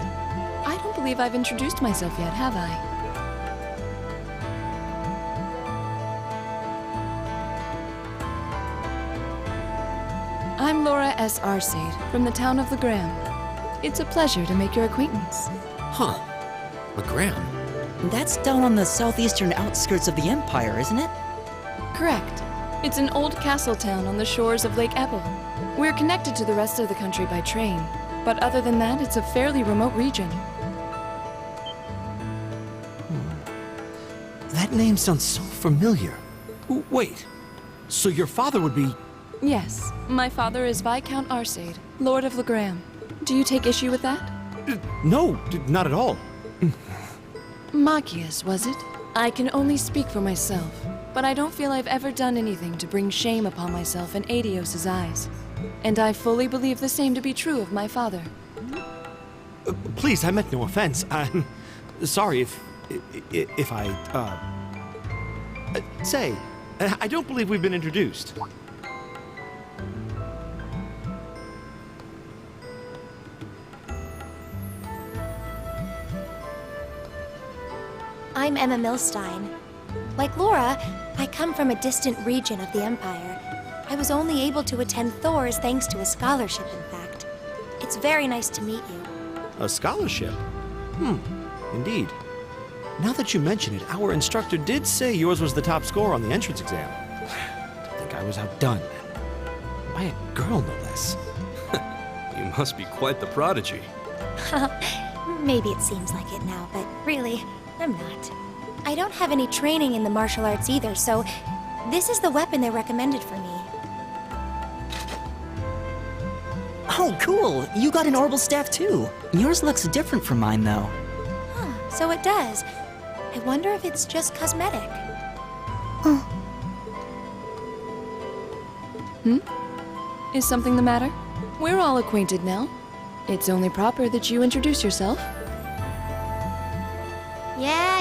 I don't believe I've introduced myself yet, have I? I'm Laura S. Arcade, from the town of Legram. It's a pleasure to make your acquaintance. Huh. Legram? That's down on the southeastern outskirts of the Empire, isn't it? Correct. It's an old castle town on the shores of Lake Ebble. We're connected to the rest of the country by train, but other than that, it's a fairly remote region. That name sounds so familiar. Wait, so your father would be... Yes, my father is Viscount Arcade, Lord of Legram. Do you take issue with that? No, not at all. Machias, was it? I can only speak for myself, but I don't feel I've ever done anything to bring shame upon myself in Adios's eyes. And I fully believe the same to be true of my father. Please, I meant no offense. I'm sorry if I, say, I don't believe we've been introduced. I'm Emma Milstein. Like Laura, I come from a distant region of the Empire. I was only able to attend Thor's thanks to a scholarship, in fact. It's very nice to meet you. A scholarship? Indeed. Now that you mention it, our instructor did say yours was the top score on the entrance exam. I think I was outdone. By a girl, no less. You must be quite the prodigy. Maybe it seems like it now, but really, I'm not. I don't have any training in the martial arts either, so this is the weapon they recommended for me. Oh, cool! You got an orbital staff too. Yours looks different from mine, though. Huh, so it does. I wonder if it's just cosmetic. Is something the matter? We're all acquainted now. It's only proper that you introduce yourself.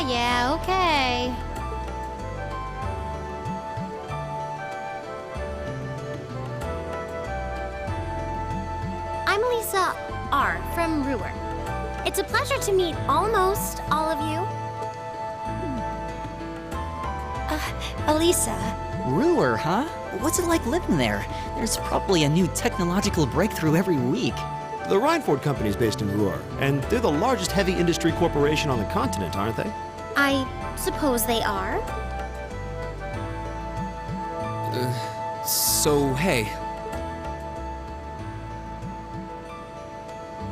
Yeah, okay. I'm Lisa R. from Ruhr. It's a pleasure to meet almost all of you. Elisa. Ruhr, huh? What's it like living there? There's probably a new technological breakthrough every week. The Reinford Company is based in Ruhr, and they're the largest heavy industry corporation on the continent, aren't they? I suppose they are. So, hey.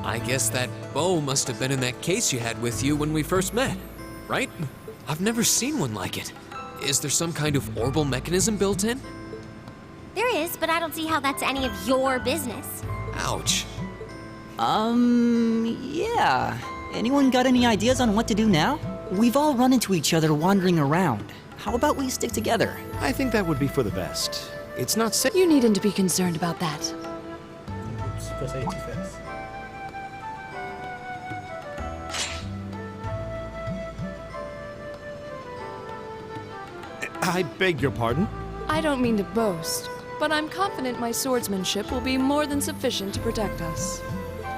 I guess that bow must have been in that case you had with you when we first met, right? I've never seen one like it. Is there some kind of orbital mechanism built in? There is, but I don't see how that's any of your business. Ouch. Yeah. Anyone got any ideas on what to do now? We've all run into each other wandering around. How about we stick together? I think that would be for the best. It's not safe. You needn't to be concerned about that. Supposed to say it too fast. I beg your pardon? I don't mean to boast, but I'm confident my swordsmanship will be more than sufficient to protect us.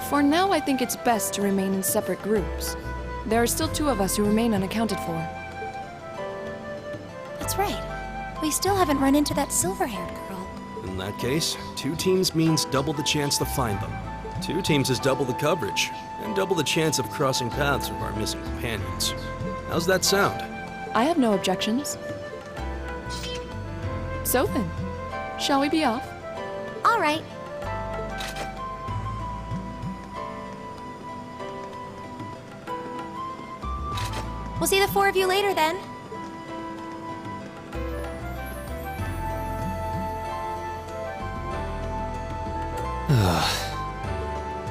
For now, I think it's best to remain in separate groups. There are still 2 of us who remain unaccounted for. That's right. We still haven't run into that silver-haired girl. In that case, 2 teams means double the chance to find them. 2 teams is double the coverage, and double the chance of crossing paths with our missing companions. How's that sound? I have no objections. So then, shall we be off? All right. We'll see the four of you later then.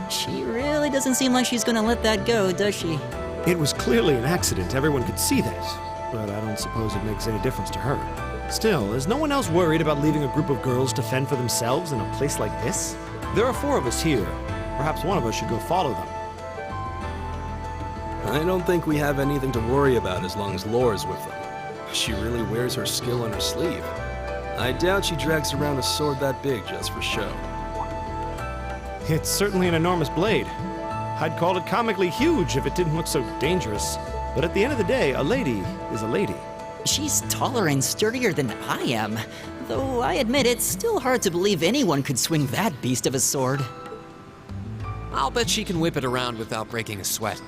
She really doesn't seem like she's gonna let that go, does she? It was clearly an accident, everyone could see that. But I don't suppose it makes any difference to her. Still, is no one else worried about leaving a group of girls to fend for themselves in a place like this? There are four of us here. Perhaps one of us should go follow them. I don't think we have anything to worry about as long as Laura's with them. She really wears her skill on her sleeve. I doubt she drags around a sword that big just for show. It's certainly an enormous blade. I'd call it comically huge if it didn't look so dangerous. But at the end of the day, a lady is a lady. She's taller and sturdier than I am, though I admit it's still hard to believe anyone could swing that beast of a sword. I'll bet she can whip it around without breaking a sweat.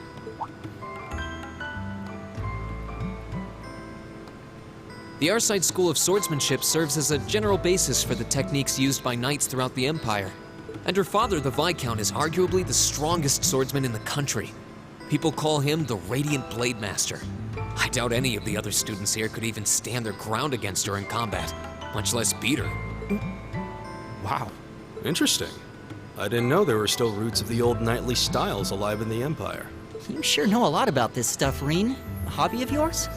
The Arside School of Swordsmanship serves as a general basis for the techniques used by knights throughout the Empire. And her father, the Viscount, is arguably the strongest swordsman in the country. People call him the Radiant Blade Master. I doubt any of the other students here could even stand their ground against her in combat, much less beat her. Wow. Interesting. I didn't know there were still roots of the old knightly styles alive in the Empire. You sure know a lot about this stuff, Reen. A hobby of yours?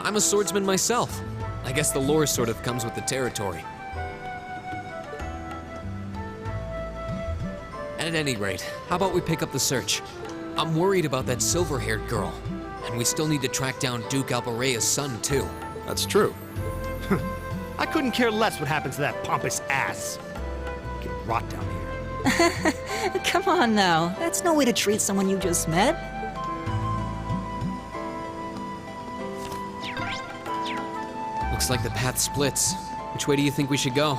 I'm a swordsman myself. I guess the lore sort of comes with the territory. At any rate, how about we pick up the search? I'm worried about that silver-haired girl, and we still need to track down Duke Albarea's son, too. That's true. I couldn't care less what happens to that pompous ass. He can rot down here. Come on now, that's no way to treat someone you just met. Looks like the path splits. Which way do you think we should go?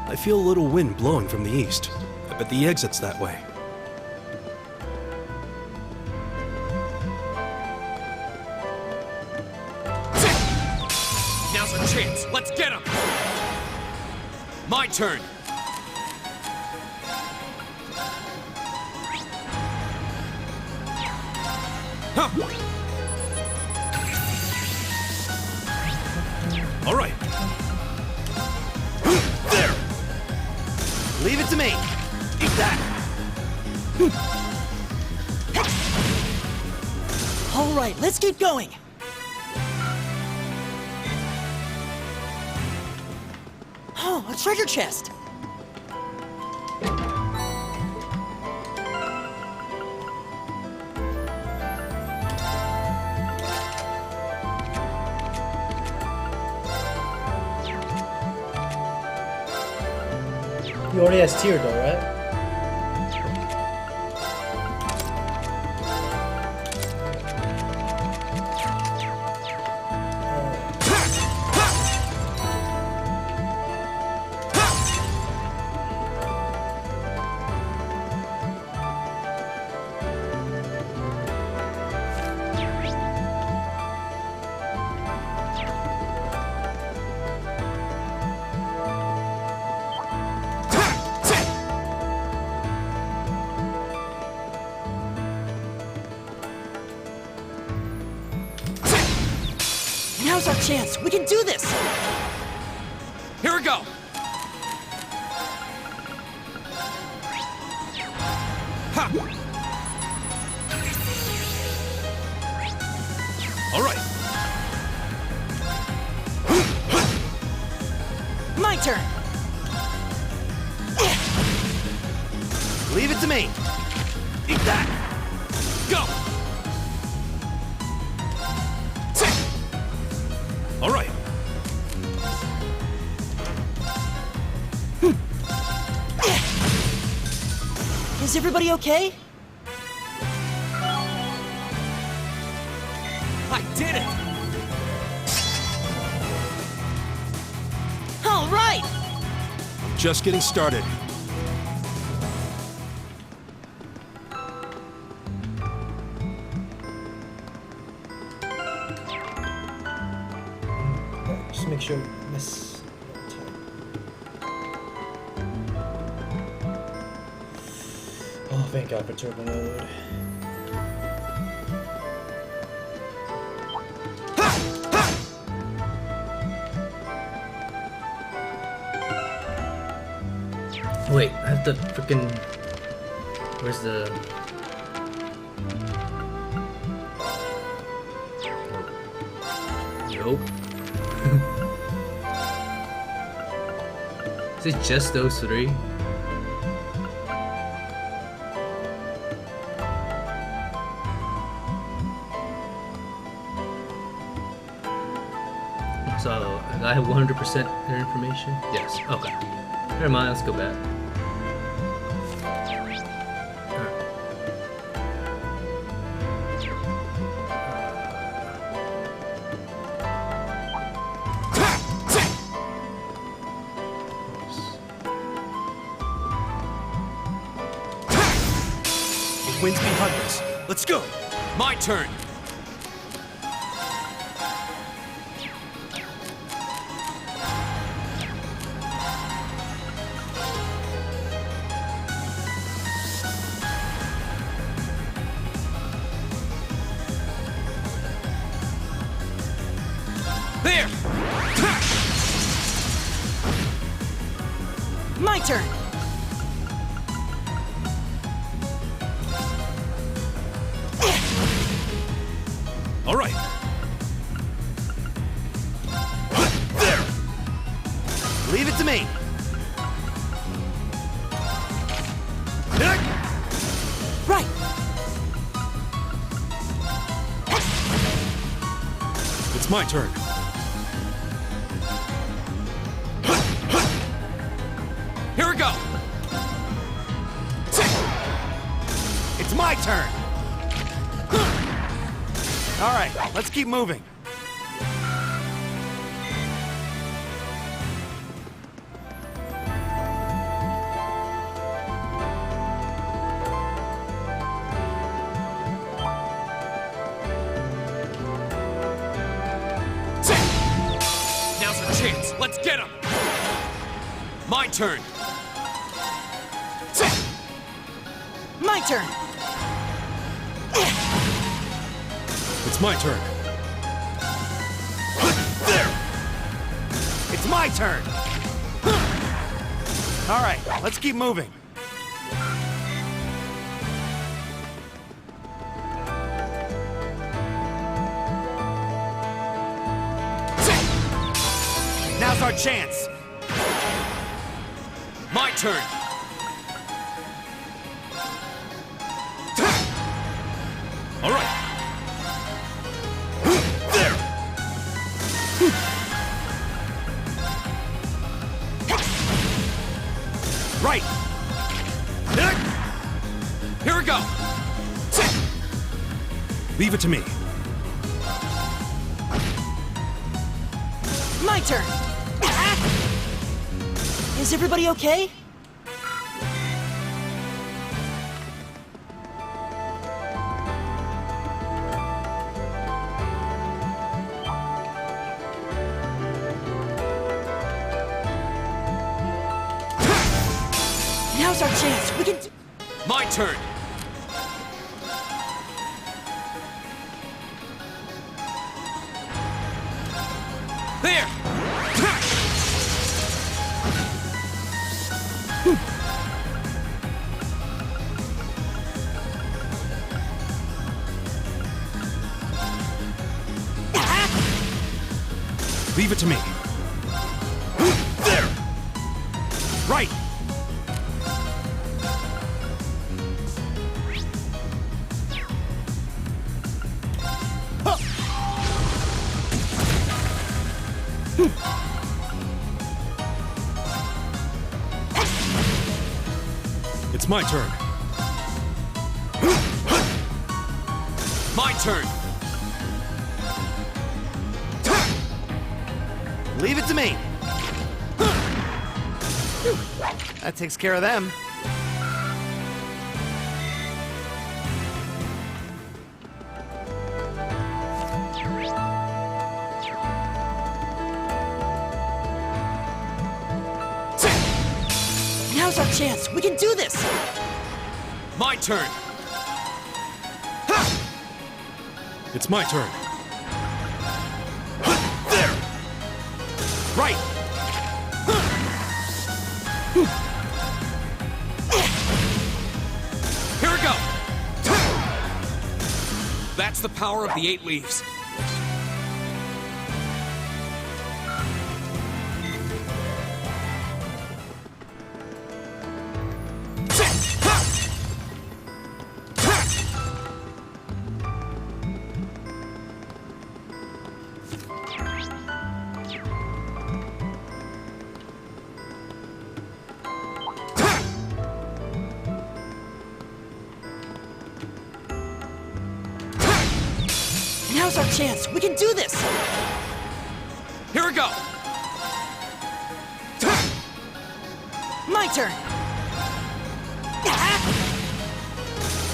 I feel a little wind blowing from the east. I bet the exit's that way. Now's our chance. Let's get him. My turn. Huh. All right. There. Leave it to me. Eat that. All right, let's keep going. Oh, a treasure chest. He already has tier though, right? Now's our chance. We can do this. Here we go. Ha! All right. My turn. Leave it to me. Eat that. Go. All right. Is everybody okay? I did it. All right. Just getting started. Just make sure this. Oh, thank God for turbo mode. Wait, I have to freaking. Where's the. Nope. Is it just those three? So I have 100% their information? Yes. Okay. Never mind, let's go back. Wind's behind us. Let's go. My turn. There! My turn! All right. There! Leave it to me. Right! It's my turn. Here we go. It's my turn. All right, let's keep moving. Now's our chance. Let's get him. My turn. My turn! It's my turn. There! It's my turn. All right, let's keep moving. Now's our chance. My turn. All right. Right. Here we go. Leave it to me. My turn! Is everybody okay? Now's our chance. We can. My turn. There. Leave it to me. There. Right. It's my turn. My turn. Leave it to me. That takes care of them. Now's our chance. We can do this. My turn. It's my turn. There! Right! Here we go! That's the power of the 8 leaves. Now's our chance. We can do this. Here we go! My turn.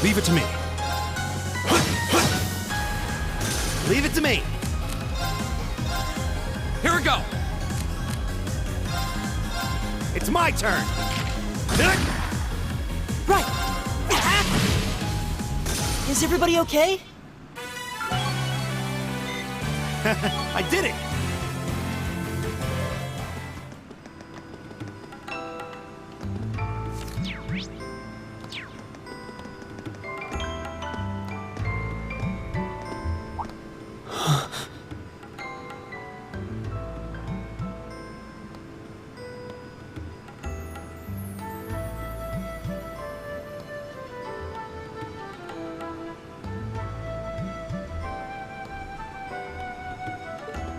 Leave it to me. Leave it to me! Here we go! It's my turn! Right. Is everybody okay? I did it!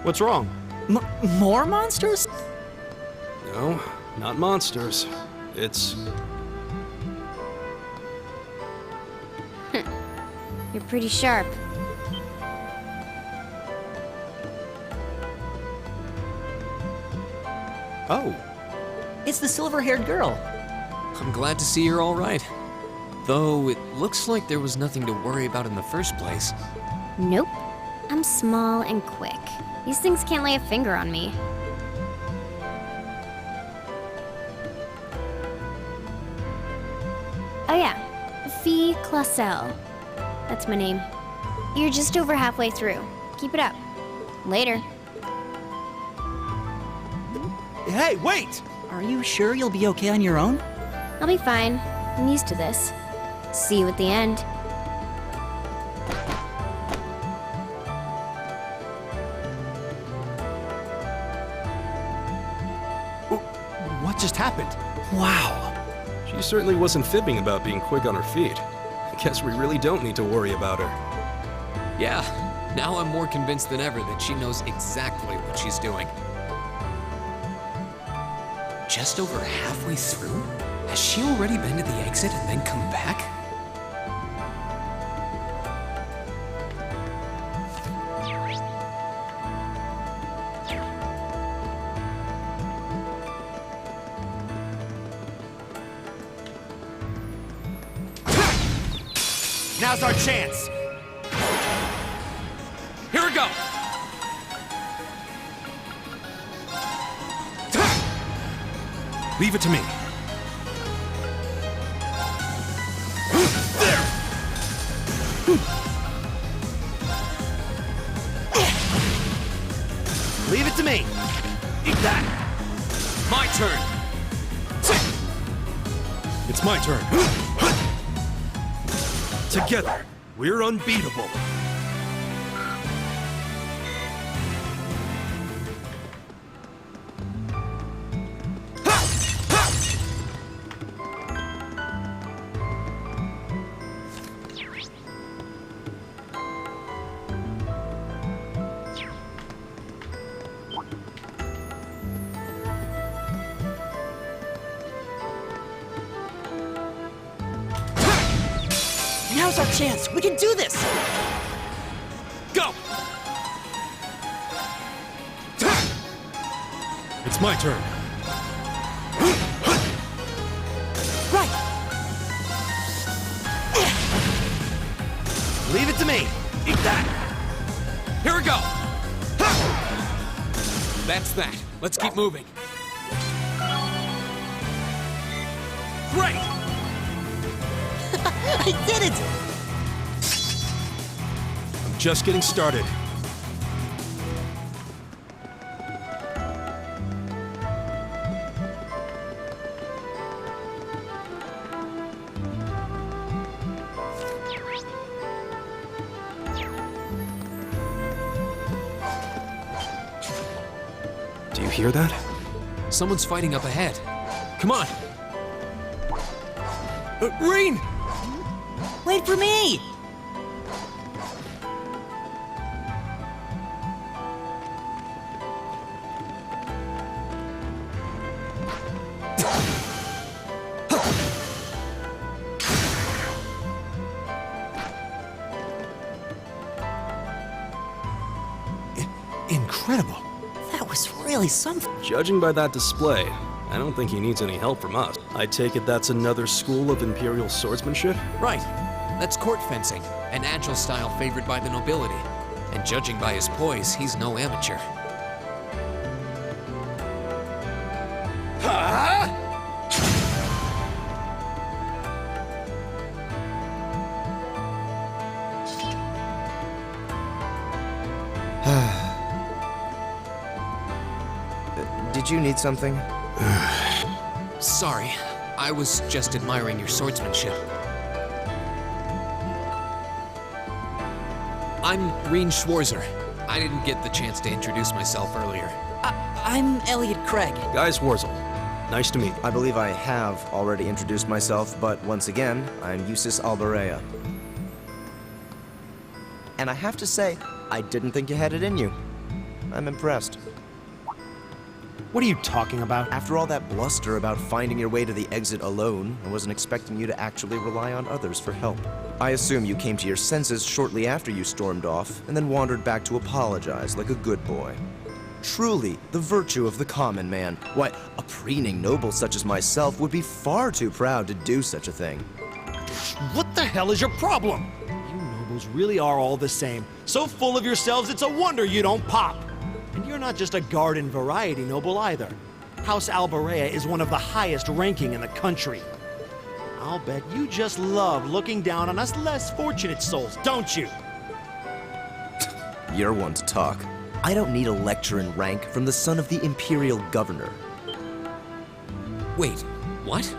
What's wrong? More monsters? No, not monsters. It's... You're pretty sharp. Oh. It's the silver-haired girl. I'm glad to see you're all right. Though it looks like there was nothing to worry about in the first place. Nope. I'm small and quick. These things can't lay a finger on me. Oh yeah, Fee Clausel. That's my name. You're just over halfway through. Keep it up. Later. Hey, wait! Are you sure you'll be okay on your own? I'll be fine. I'm used to this. See you at the end. What just happened? Wow. She certainly wasn't fibbing about being quick on her feet. Guess we really don't need to worry about her. Yeah, now I'm more convinced than ever that she knows exactly what she's doing. Just over halfway through? Has she already been to the exit and then come back? Now's our chance! Here we go! Leave it to me. There! Leave it to me! Eat that! My turn! It's my turn. Together, we're unbeatable. Now's our chance. We can do this. Go! It's my turn. Right. Leave it to me! Eat that! Here we go! That's that. Let's keep moving. Great! I did it! I'm just getting started. Do you hear that? Someone's fighting up ahead. Come on! Reen! Wait for me! Incredible. That was really something. Judging by that display, I don't think he needs any help from us. I take it that's another school of Imperial swordsmanship? Right. That's court fencing, an agile style favored by the nobility. And judging by his poise, he's no amateur. Did you need something? Sorry, I was just admiring your swordsmanship. I'm Reen Schwarzer. I didn't get the chance to introduce myself earlier. I'm Elliot Craig. Guy Schwarzel. Nice to meet you. I believe I have already introduced myself, but once again, I'm Eustace Alberea. And I have to say, I didn't think you had it in you. I'm impressed. What are you talking about? After all that bluster about finding your way to the exit alone, I wasn't expecting you to actually rely on others for help. I assume you came to your senses shortly after you stormed off, and then wandered back to apologize like a good boy. Truly, the virtue of the common man. Why, a preening noble such as myself would be far too proud to do such a thing. What the hell is your problem? You nobles really are all the same. So full of yourselves, it's a wonder you don't pop. And you're not just a garden variety noble either. House Alberea is one of the highest ranking in the country. I'll bet you just love looking down on us less fortunate souls, don't you? You're one to talk. I don't need a lecture in rank from the son of the Imperial Governor. Wait, what?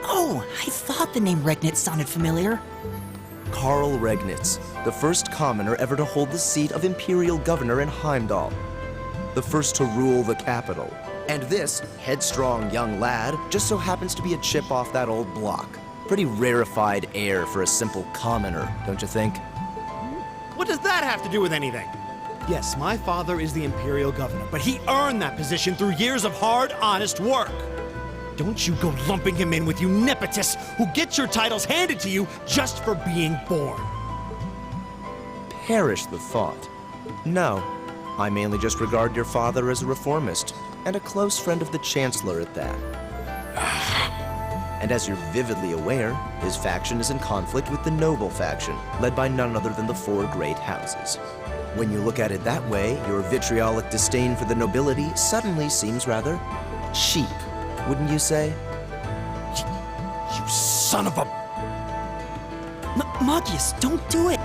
Oh, I thought the name Regnitz sounded familiar. Karl Regnitz, the first commoner ever to hold the seat of Imperial Governor in Heimdall. The first to rule the capital. And this headstrong young lad just so happens to be a chip off that old block. Pretty rarefied air for a simple commoner, don't you think? What does that have to do with anything? Yes, my father is the Imperial Governor, but he earned that position through years of hard, honest work. Don't you go lumping him in with you nepotists who get your titles handed to you just for being born. Perish the thought. No, I mainly just regard your father as a reformist, and a close friend of the Chancellor at that. And as you're vividly aware, his faction is in conflict with the noble faction, led by none other than the four great houses. When you look at it that way, your vitriolic disdain for the nobility suddenly seems rather cheap, wouldn't you say? You son of a... Magius, don't do it!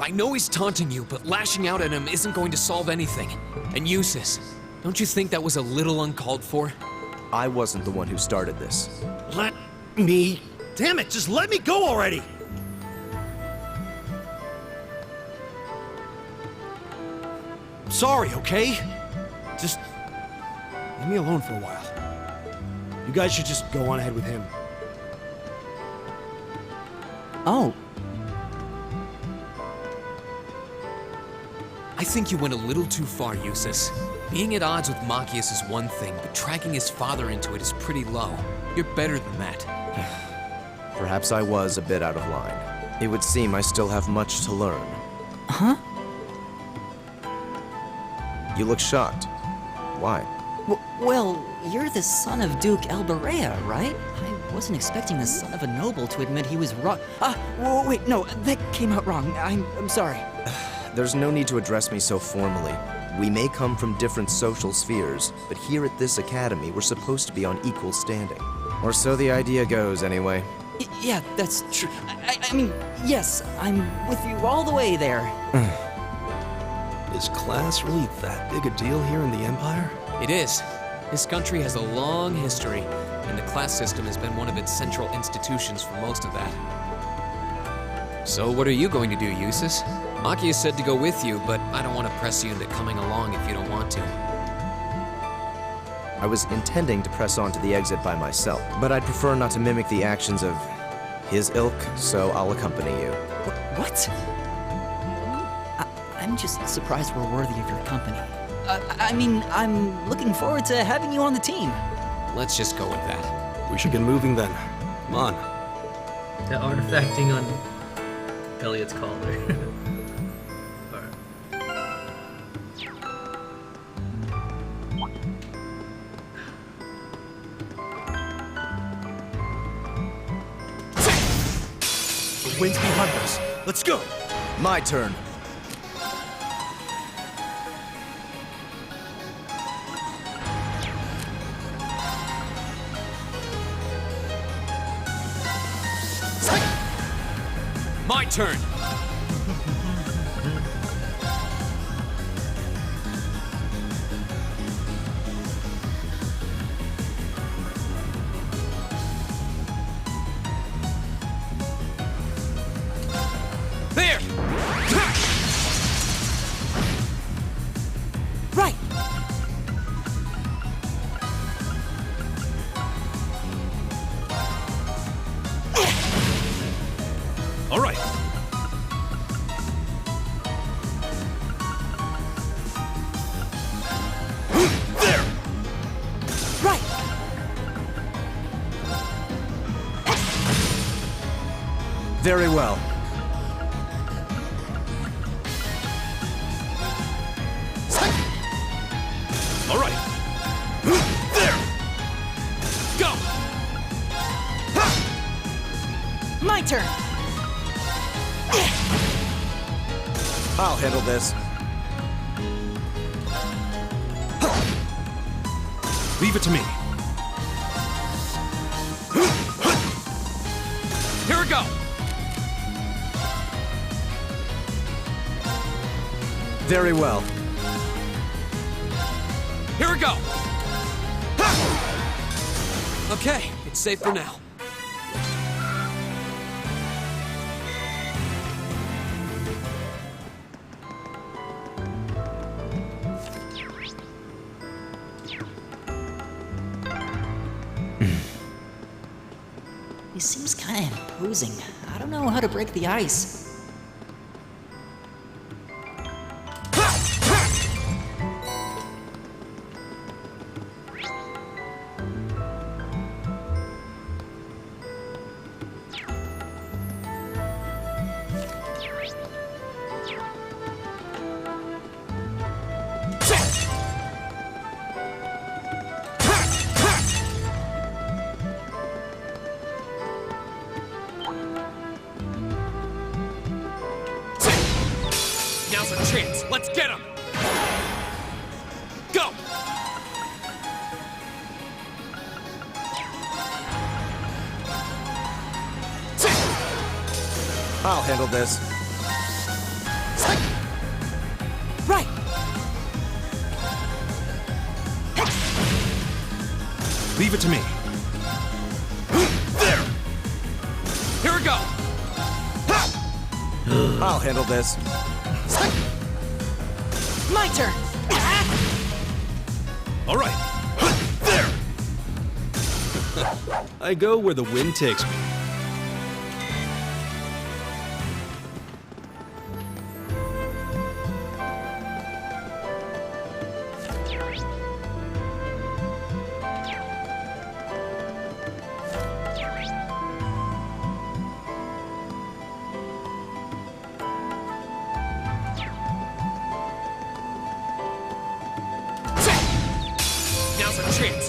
I know he's taunting you, but lashing out at him isn't going to solve anything. And Eustace, don't you think that was a little uncalled for? I wasn't the one who started this. Let me... Damn it, just let me go already! I'm sorry, okay? Just... leave me alone for a while. You guys should just go on ahead with him. Oh. I think you went a little too far, Eustace. Being at odds with Machias is one thing, but dragging his father into it is pretty low. You're better than that. Perhaps I was a bit out of line. It would seem I still have much to learn. Huh? You look shocked. Why? Well, you're the son of Duke Elberea, right? I wasn't expecting the son of a noble to admit he was wrong. Wait, no, that came out wrong. I'm sorry. There's no need to address me so formally. We may come from different social spheres, but here at this academy, we're supposed to be on equal standing. Or so the idea goes, anyway. Yeah, that's true. I mean, yes, I'm with you all the way there. Is class really that big a deal here in the Empire? It is. This country has a long history, and the class system has been one of its central institutions for most of that. So what are you going to do, Eustace? Makia said to go with you, but I don't want to press you into coming along if you don't want to. I was intending to press on to the exit by myself, but I'd prefer not to mimic the actions of his ilk, so I'll accompany you. What? I'm just surprised we're worthy of your company. I mean, I'm looking forward to having you on the team. Let's just go with that. We should get moving then. Come on. The artifacting on Elliot's collar. The wind's behind us. Let's go. My turn. My turn! There! Right! All right. There! Right! Very well. All right. There! Go! My turn! I'll handle this. Leave it to me. Here we go! Very well. Here we go! Okay, it's safe for now. He seems kind of imposing. I don't know how to break the ice. Now's our chance. Let's get him! Go! I'll handle this. Right! Leave it to me. There! Here we go! I'll handle this. My turn! All right. There! I go where the wind takes me.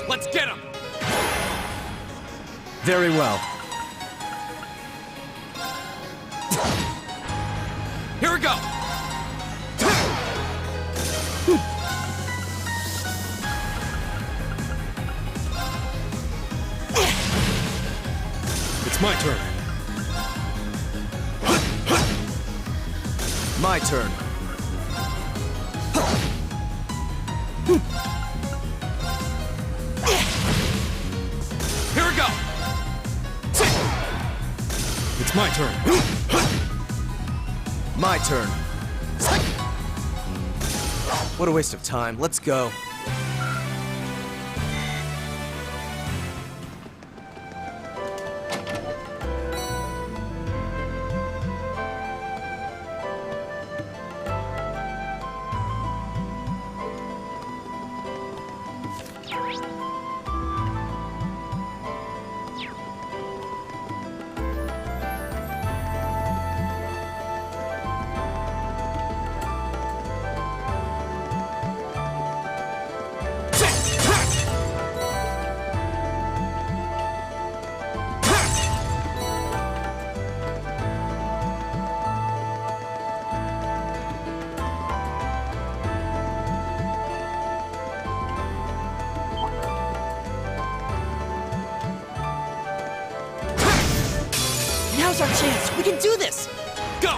Let's get him! Very well. Here we go! It's my turn. My turn. Here we go! It's my turn. My turn. What a waste of time. Let's go. Now's our chance. We can do this. Go!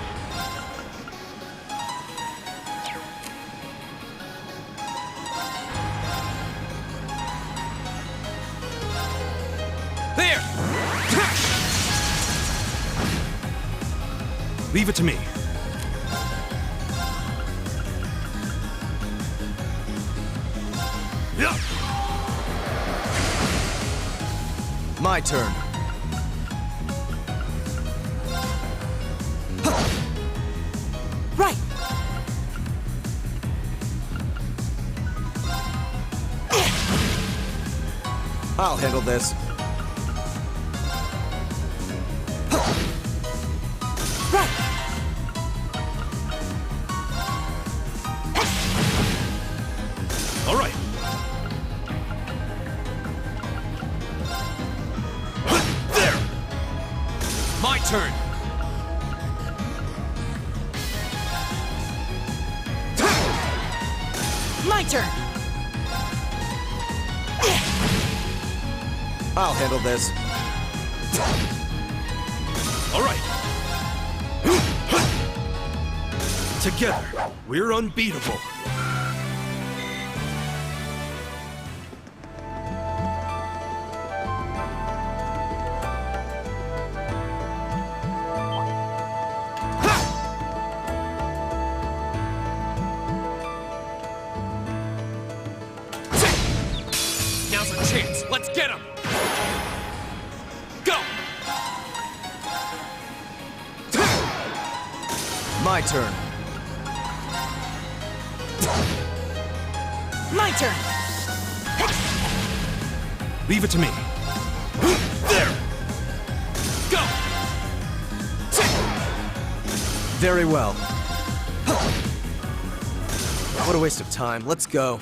There! Leave it to me. Yeah. My turn. Right. I'll handle this. Right. All right. There! My turn. My turn. I'll handle this. All right. Together, we're unbeatable. Now's our chance. Let's get him. Go! My turn. My turn. Leave it to me. There! Go! Very well. What a waste of time. Let's go.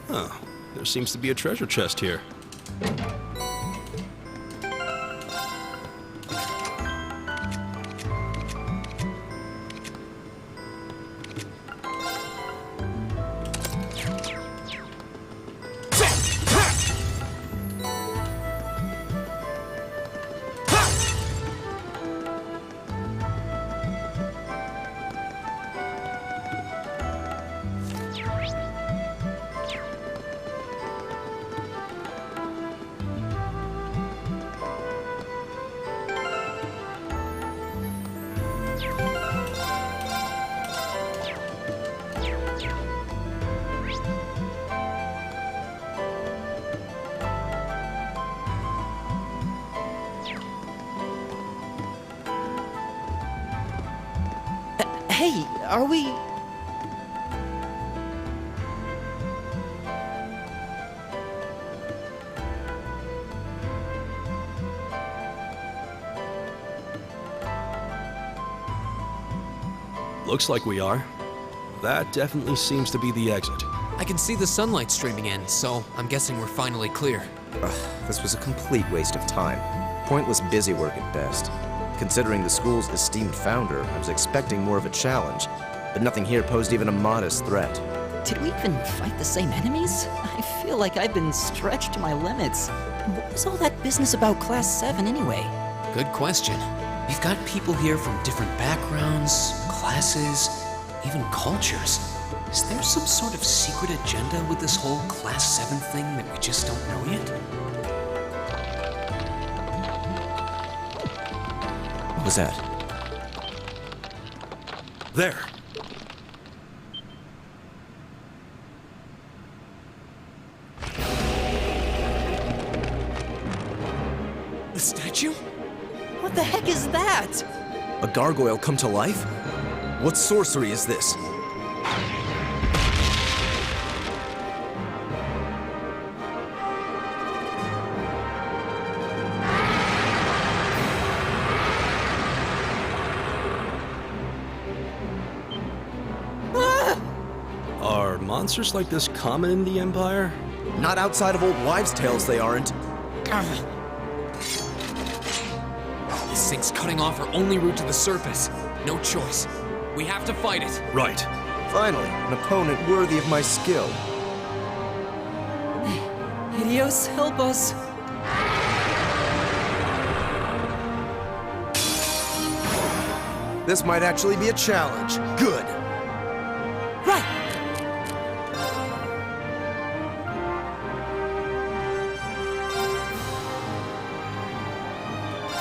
Huh. There seems to be a treasure chest here. Hey, are we... Looks like we are. that definitely seems to be the exit. I can see the sunlight streaming in, so I'm guessing we're finally clear. Ugh, this was a complete waste of time. Pointless busy work at best. Considering the school's esteemed founder, I was expecting more of a challenge, but nothing here posed even a modest threat. Did we even fight the same enemies? I feel like I've been stretched to my limits. What was all that business about Class 7 anyway? Good question. We've got people here from different backgrounds, classes, even cultures. Is there some sort of secret agenda with this whole Class 7 thing that we just don't know yet? What was that? There. The statue? What the heck is that? A gargoyle come to life? What sorcery is this? Are monsters like this common in the Empire? Not outside of old wives' tales, they aren't. This thing's cutting off our only route to the surface. No choice. We have to fight it. Right. Finally, an opponent worthy of my skill. Hideos, help us. This might actually be a challenge. Good. Right.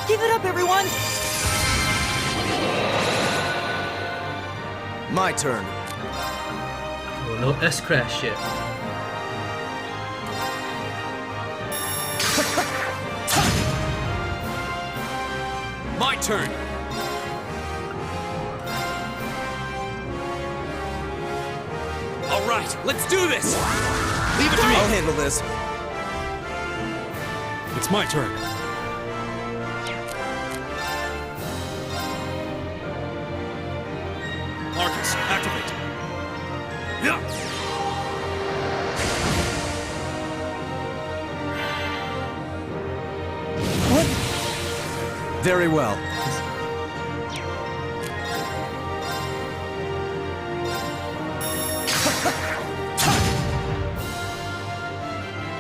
Give it up, everyone! My turn. Oh, no S-Crash yet. My turn! All right, let's do this! Leave it to me! I'll handle this. It's my turn. Marcus, activate. Yeah. What? Very well.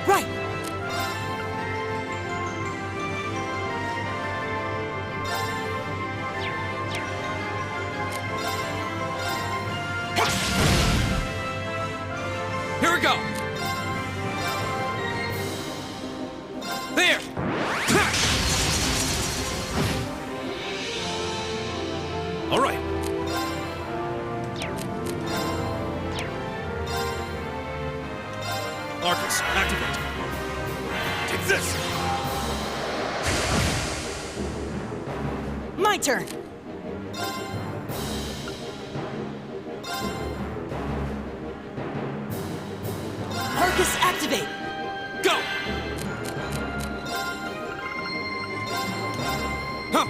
Right! Here we go! There! All right. Marcus, activate. Take this. My turn! Marcus, activate! Go! Huh.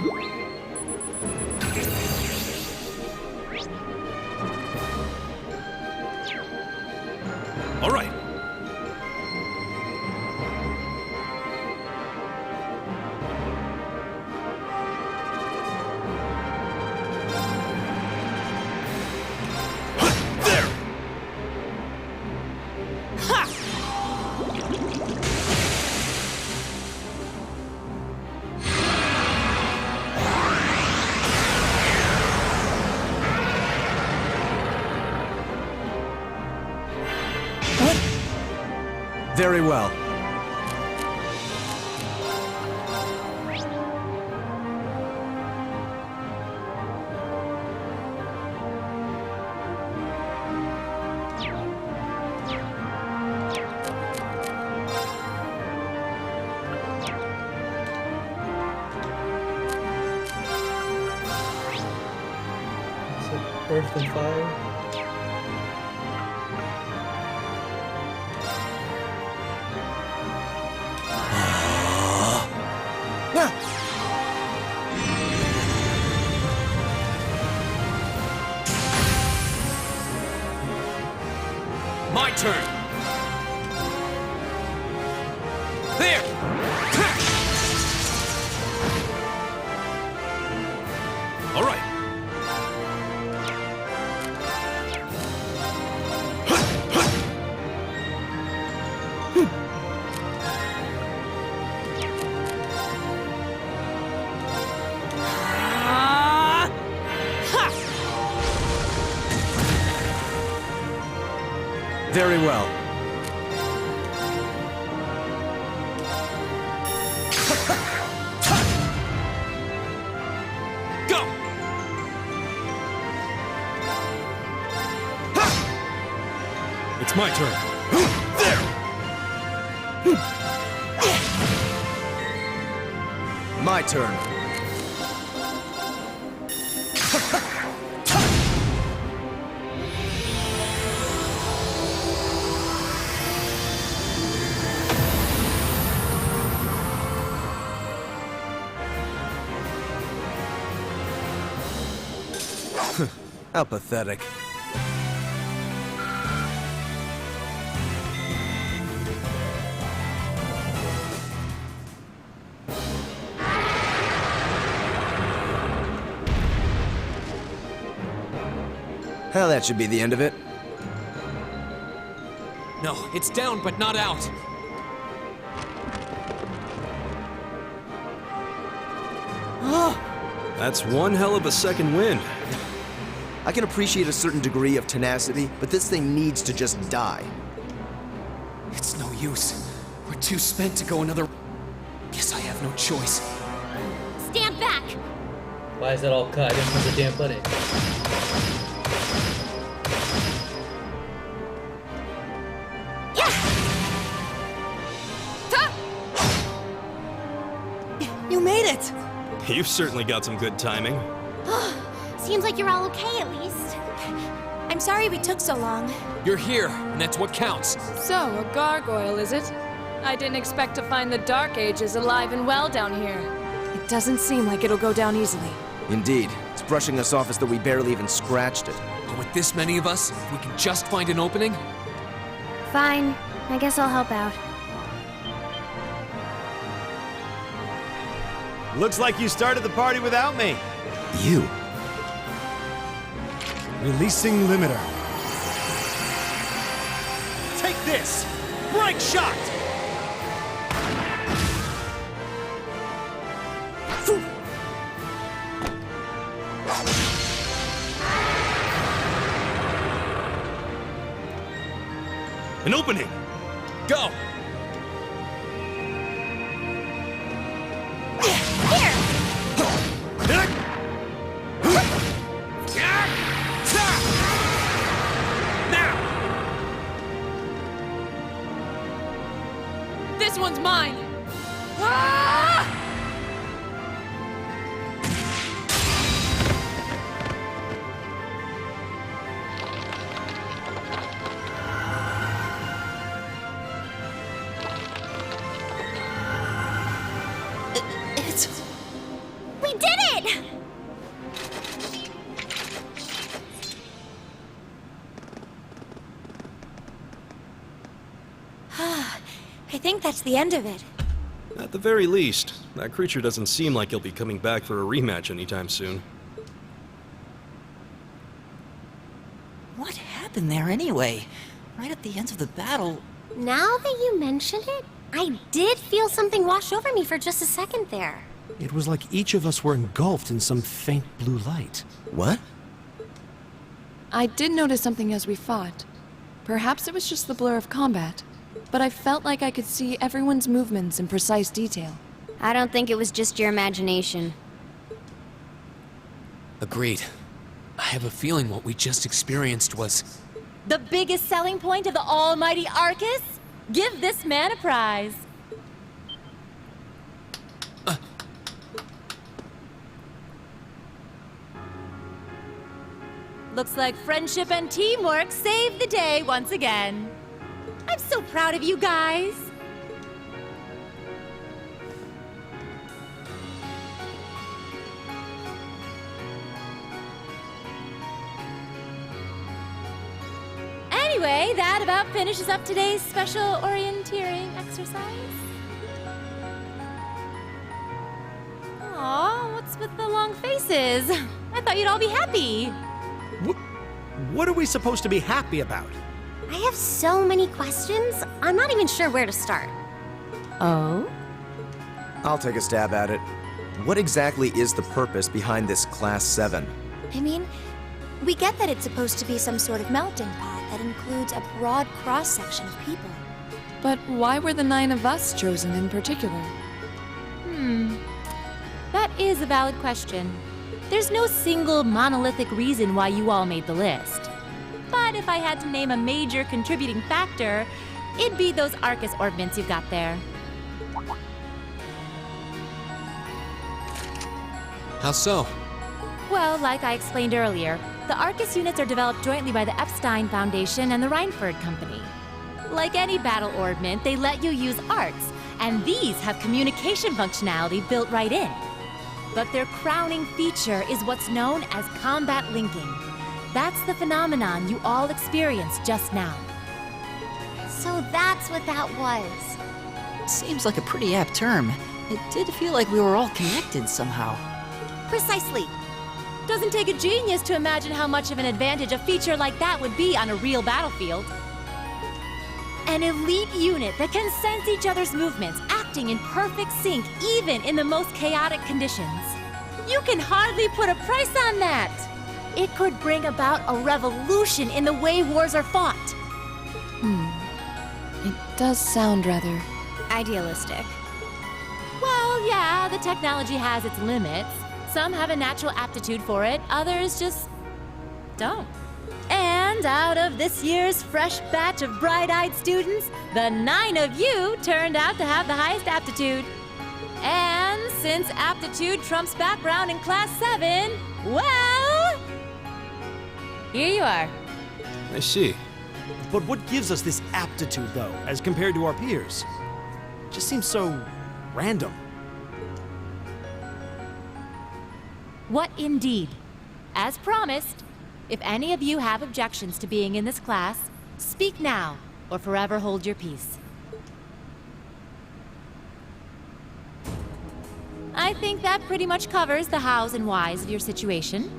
All right. There. Very well. Earth and fire. My turn. There! All right. Very well. Go! It's my turn. My turn. How pathetic. Well, that should be the end of it. No, it's down, but not out. That's one hell of a second win. I can appreciate a certain degree of tenacity, but this thing needs to just die. It's no use. We're too spent to go another... Guess I have no choice. Stand back! Why is that all cut? I didn't press the damn button. You made it! You've certainly got some good timing. Seems like you're all okay, at least. I'm sorry we took so long. You're here, and that's what counts. So, a gargoyle, is it? I didn't expect to find the Dark Ages alive and well down here. It doesn't seem like it'll go down easily. Indeed. It's brushing us off as though we barely even scratched it. But with this many of us, if we can just find an opening... Fine. I guess I'll help out. Looks like you started the party without me. You? Releasing limiter. Take this! Break shot! An opening! Go! This one's mine! Ah! We did it! I think that's the end of it. At the very least, that creature doesn't seem like he'll be coming back for a rematch anytime soon. What happened there anyway? Right at the end of the battle. Now that you mention it, I did feel something wash over me for just a second there. It was like each of us were engulfed in some faint blue light. What? I did notice something as we fought. Perhaps it was just the blur of combat, but I felt like I could see everyone's movements in precise detail. I don't think it was just your imagination. Agreed. I have a feeling what we just experienced was... The biggest selling point of the almighty Arcus? Give this man a prize. Looks like friendship and teamwork saved the day once again. I'm so proud of you guys. Anyway, that about finishes up today's special orienteering exercise. Aw, what's with the long faces? I thought you'd all be happy. What are we supposed to be happy about? I have so many questions, I'm not even sure where to start. Oh? I'll take a stab at it. What exactly is the purpose behind this Class 7? I mean, we get that it's supposed to be some sort of melting pot that includes a broad cross-section of people. But why were the 9 of us chosen in particular? That is a valid question. There's no single monolithic reason why you all made the list. But if I had to name a major contributing factor, it'd be those Arcus ordnance you've got there. How so? Well, like I explained earlier, the Arcus units are developed jointly by the Epstein Foundation and the Reinford Company. Like any battle ordnance, they let you use arts, and these have communication functionality built right in. But their crowning feature is what's known as combat linking. That's the phenomenon you all experienced just now. So that's what that was. Seems like a pretty apt term. It did feel like we were all connected somehow. Precisely. Doesn't take a genius to imagine how much of an advantage a feature like that would be on a real battlefield. An elite unit that can sense each other's movements, acting in perfect sync even in the most chaotic conditions. You can hardly put a price on that. It could bring about a revolution in the way wars are fought. It does sound rather idealistic. Well, yeah, the technology has its limits. Some have a natural aptitude for it, others just don't. And out of this year's fresh batch of bright-eyed students, the 9 of you turned out to have the highest aptitude. And since aptitude trumps background in Class 7, well, here you are. I see. But what gives us this aptitude, though, as compared to our peers? Just seems so random. What indeed? As promised, if any of you have objections to being in this class, speak now or forever hold your peace. I think that pretty much covers the hows and whys of your situation.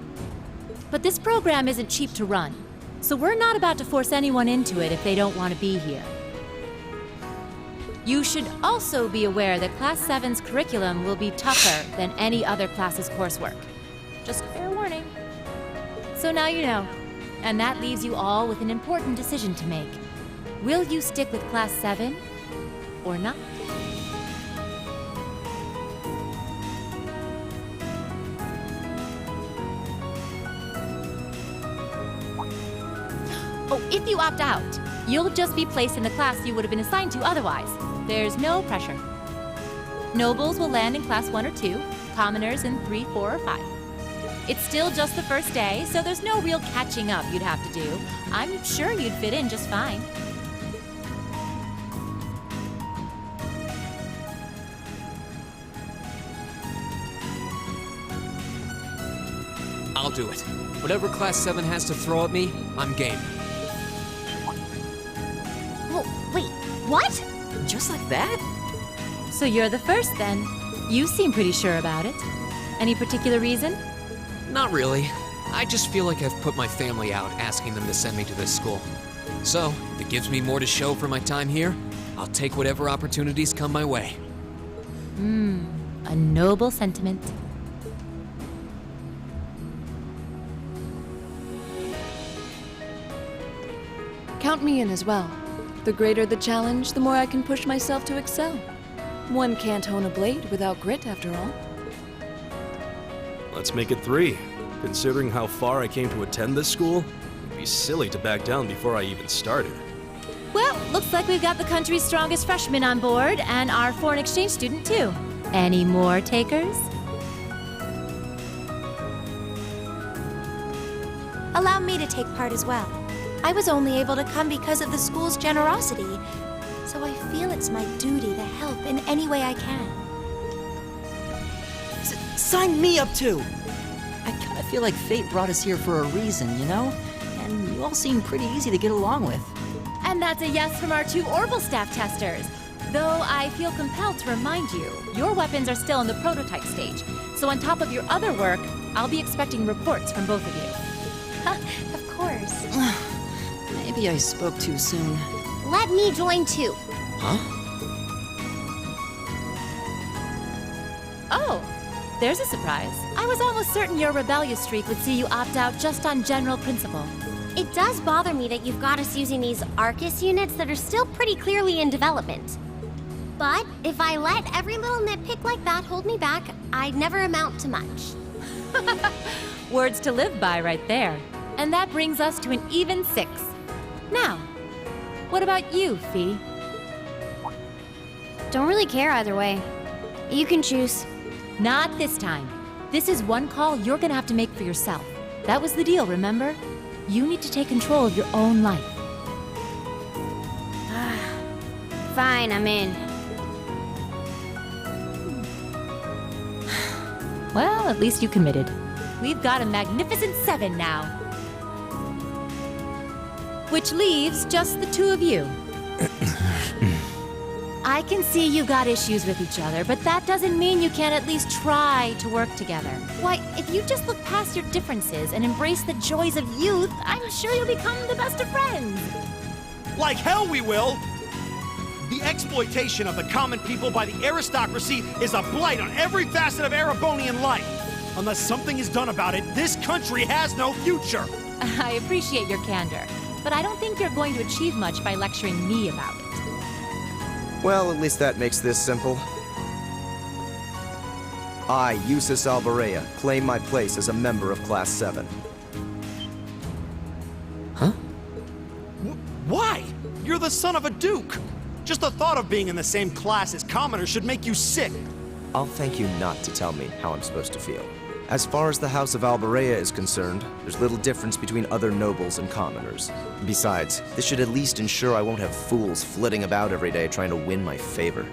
But this program isn't cheap to run, so we're not about to force anyone into it if they don't want to be here. You should also be aware that Class 7's curriculum will be tougher than any other class's coursework. Just fair warning. So now you know, and that leaves you all with an important decision to make. Will you stick with Class 7 or not? Oh, if you opt out, you'll just be placed in the class you would have been assigned to otherwise. There's no pressure. Nobles will land in Class 1 or 2, commoners in 3, 4, or 5. It's still just the first day, so there's no real catching up you'd have to do. I'm sure you'd fit in just fine. I'll do it. Whatever Class 7 has to throw at me, I'm game. Oh, wait, what? Just like that? So you're the first then. You seem pretty sure about it. Any particular reason? Not really. I just feel like I've put my family out asking them to send me to this school. So, if it gives me more to show for my time here, I'll take whatever opportunities come my way. A noble sentiment. count me in as well. The greater the challenge, the more I can push myself to excel. One can't hone a blade without grit, after all. Let's make it 3. Considering how far I came to attend this school, it'd be silly to back down before I even started. Well, looks like we've got the country's strongest freshman on board, and our foreign exchange student, too. Any more takers? Allow me to take part as well. I was only able to come because of the school's generosity, so I feel it's my duty to help in any way I can. Sign me up too! I kinda feel like fate brought us here for a reason, you know? And you You all seem pretty easy to get along with. And that's a yes from our 2 Orbital staff testers. Though I feel compelled to remind you, your weapons are still in the prototype stage. So on top of your other work, I'll be expecting reports from both of you. Of course. Maybe I spoke too soon. Let me join too. Huh? Oh, there's a surprise. I was almost certain your rebellious streak would see you opt out just on general principle. It does bother me that you've got us using these Arcus units that are still pretty clearly in development. But if I let every little nitpick like that hold me back, I'd never amount to much. Words to live by right there. And that brings us to an even 6. Now, what about you, Fee? Don't really care either way. You can choose. Not this time. This is one call you're gonna have to make for yourself. That was the deal, remember? You need to take control of your own life. Fine, I'm in. Well, at least you committed. We've got a magnificent 7 now. Which leaves just the 2 of you. I can see you got issues with each other, but that doesn't mean you can't at least try to work together. Why, if you just look past your differences and embrace the joys of youth, I'm sure you'll become the best of friends. Like hell we will! The exploitation of the common people by the aristocracy is a blight on every facet of Erebonian life. Unless something is done about it, this country has no future. I appreciate your candor, but I don't think you're going to achieve much by lecturing me about it. Well, at least that makes this simple. I, Eustace Alvarea, claim my place as a member of Class 7. Huh? Why? You're the son of a duke! Just the thought of being in the same class as commoners should make you sick. I'll thank you not to tell me how I'm supposed to feel. As far as the House of Alvarea is concerned, there's little difference between other nobles and commoners. Besides, this should at least ensure I won't have fools flitting about every day trying to win my favor.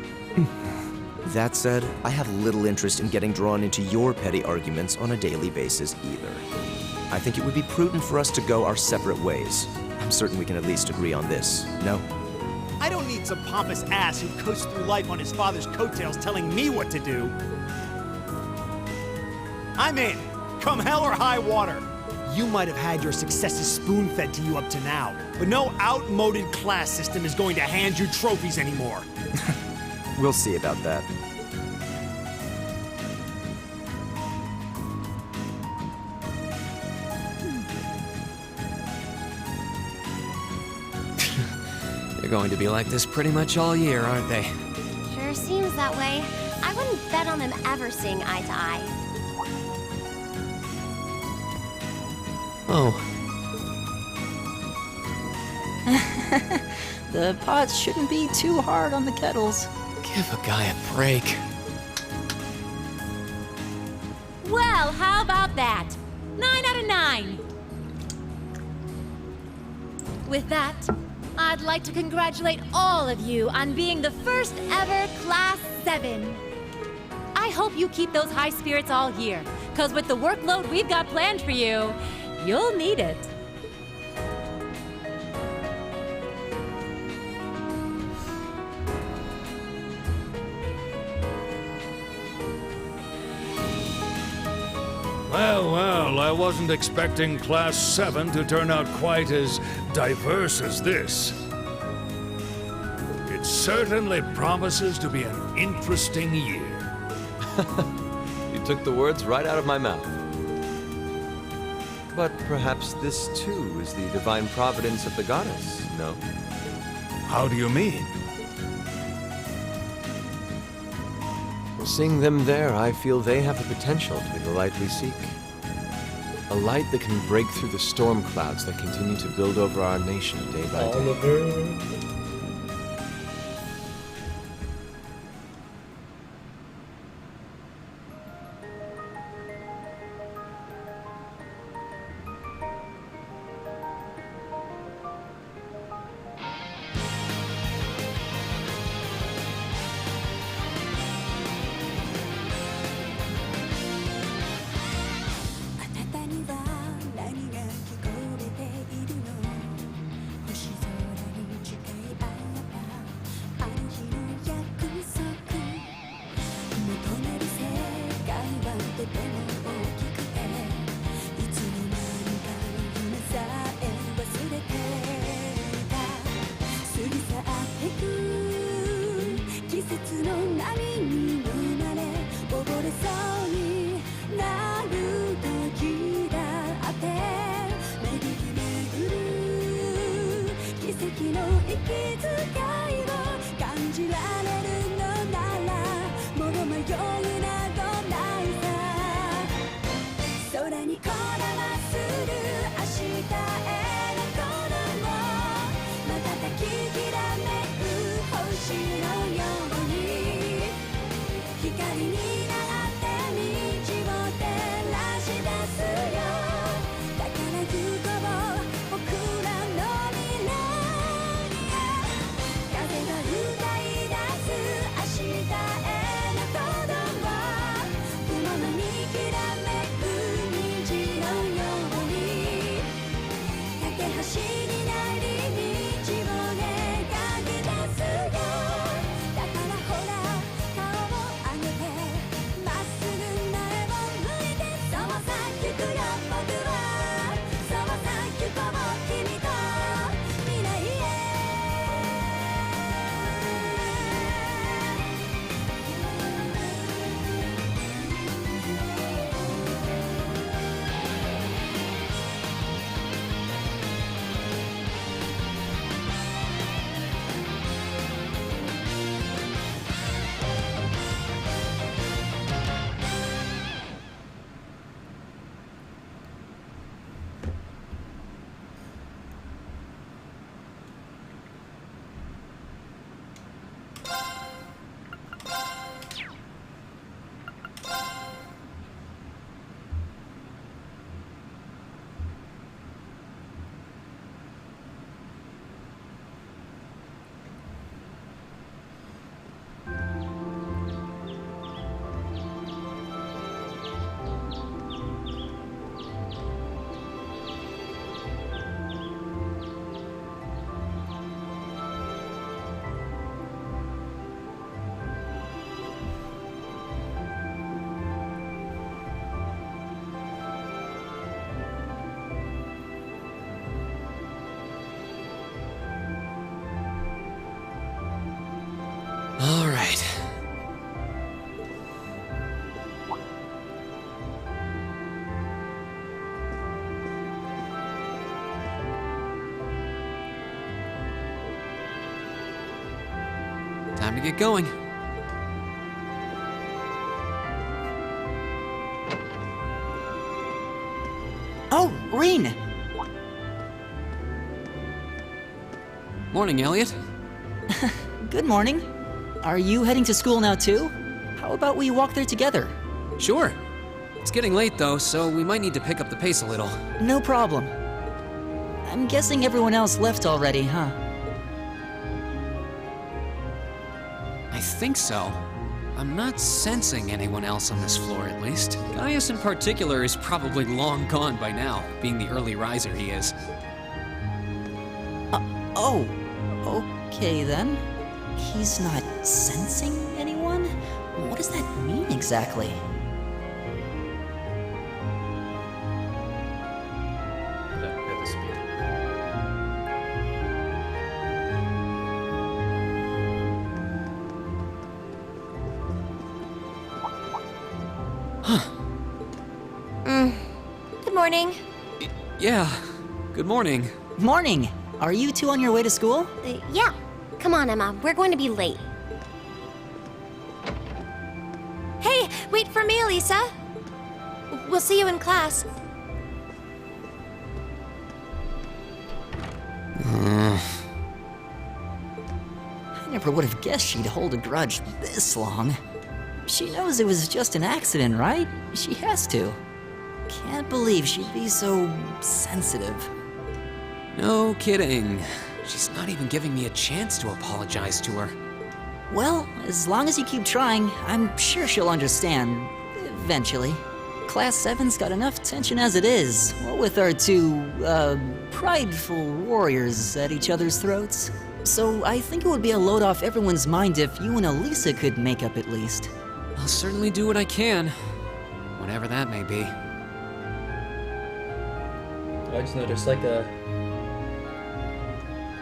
That said, I have little interest in getting drawn into your petty arguments on a daily basis either. I think it would be prudent for us to go our separate ways. I'm certain we can at least agree on this, no? I don't need some pompous ass who coasts through life on his father's coattails telling me what to do. I'm in, come hell or high water. You might have had your successes spoon-fed to you up to now, but no outmoded class system is going to hand you trophies anymore. We'll see about that. They're going to be like this pretty much all year, aren't they? Sure seems that way. I wouldn't bet on them ever seeing eye to eye. Oh. The pots shouldn't be too hard on the kettles. Give a guy a break. Well, how about that? 9 out of 9. With that, I'd like to congratulate all of you on being the first ever Class 7. I hope you keep those high spirits all year, because with the workload we've got planned for you, you'll need it. Well, well, I wasn't expecting Class 7 to turn out quite as diverse as this. It certainly promises to be an interesting year. You took the words right out of my mouth. But perhaps this too is the divine providence of the goddess, no? How do you mean? Seeing them there, I feel they have the potential to be the light we seek. A light that can break through the storm clouds that continue to build over our nation day by day. Oliver. All right. Time to get going. Oh, Reen! Morning, Elliot. Good morning. Are you heading to school now too? How about we walk there together? Sure. It's getting late though, so we might need to pick up the pace a little. No problem. I'm guessing everyone else left already, huh? I think so. I'm not sensing anyone else on this floor, at least. Gaius in particular is probably long gone by now, being the early riser he is. Oh, okay then. He's not sensing anyone? What does that mean exactly? Good morning. Yeah, good morning. Morning! Are you two on your way to school? Yeah. Come on, Emma. We're going to be late. Hey, wait for me, Elisa. We'll see you in class. I never would have guessed she'd hold a grudge this long. She knows it was just an accident, right? She has to. Can't believe she'd be so sensitive. No kidding. She's not even giving me a chance to apologize to her. Well, as long as you keep trying, I'm sure she'll understand. Eventually. Class 7's got enough tension as it is, what with our two, prideful warriors at each other's throats. So I think it would be a load off everyone's mind if you and Elisa could make up at least. I'll certainly do what I can, whatever that may be. I just noticed like a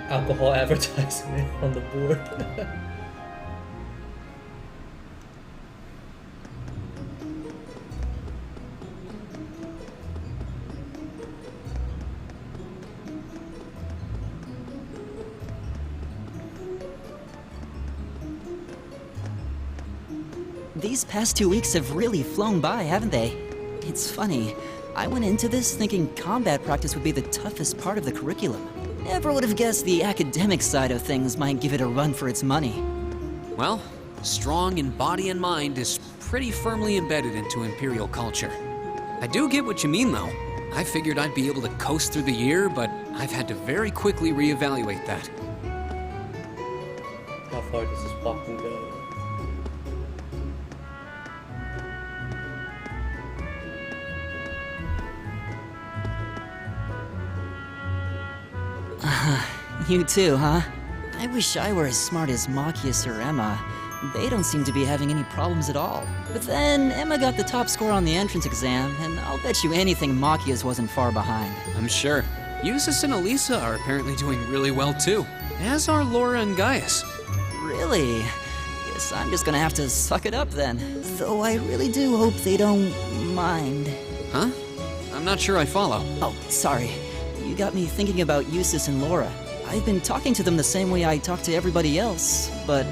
alcohol advertisement on the board. These past 2 weeks have really flown by, haven't they? It's funny. I went into this thinking combat practice would be the toughest part of the curriculum. Never would have guessed the academic side of things might give it a run for its money. Well, strong in body and mind is pretty firmly embedded into Imperial culture. I do get what you mean, though. I figured I'd be able to coast through the year, but I've had to very quickly reevaluate that. How far does this walking go? You too, huh? I wish I were as smart as Machias or Emma. They don't seem to be having any problems at all. But then, Emma got the top score on the entrance exam, and I'll bet you anything Machias wasn't far behind. I'm sure. Eustace and Elisa are apparently doing really well too, as are Laura and Gaius. Really? Guess I'm just gonna have to suck it up then. Though I really do hope they don't mind. Huh? I'm not sure I follow. Oh, sorry. You got me thinking about Eustace and Laura. I've been talking to them the same way I talk to everybody else, but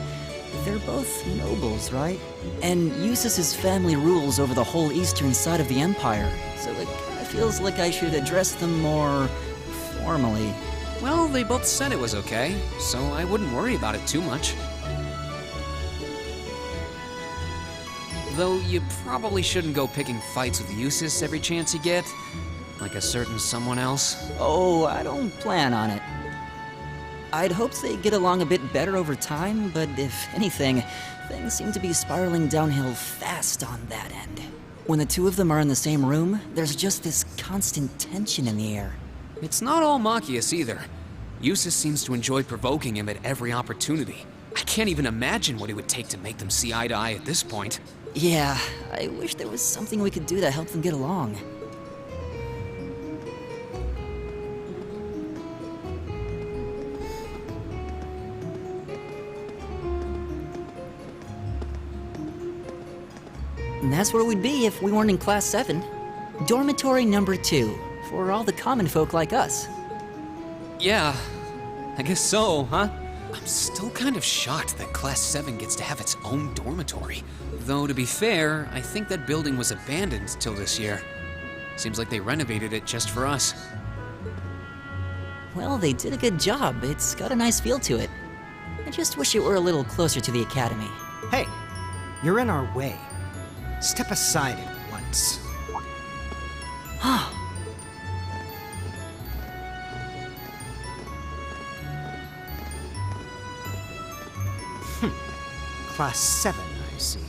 they're both nobles, right? And Eustace's family rules over the whole eastern side of the Empire, so it kind of feels like I should address them more formally. Well, they both said it was okay, so I wouldn't worry about it too much. Though you probably shouldn't go picking fights with Eustace every chance you get, like a certain someone else. Oh, I don't plan on it. I'd hoped they'd get along a bit better over time, but if anything, things seem to be spiraling downhill fast on that end. When the two of them are in the same room, there's just this constant tension in the air. It's not all Machias either. Eustace seems to enjoy provoking him at every opportunity. I can't even imagine what it would take to make them see eye to eye at this point. Yeah, I wish there was something we could do to help them get along. And that's where we'd be if we weren't in Class 7. Dormitory number 2, for all the common folk like us. Yeah, I guess so, huh? I'm still kind of shocked that Class 7 gets to have its own dormitory. Though, to be fair, I think that building was abandoned till this year. Seems like they renovated it just for us. Well, they did a good job. It's got a nice feel to it. I just wish it were a little closer to the academy. Hey, you're in our way. Step aside at once. Class 7, I see.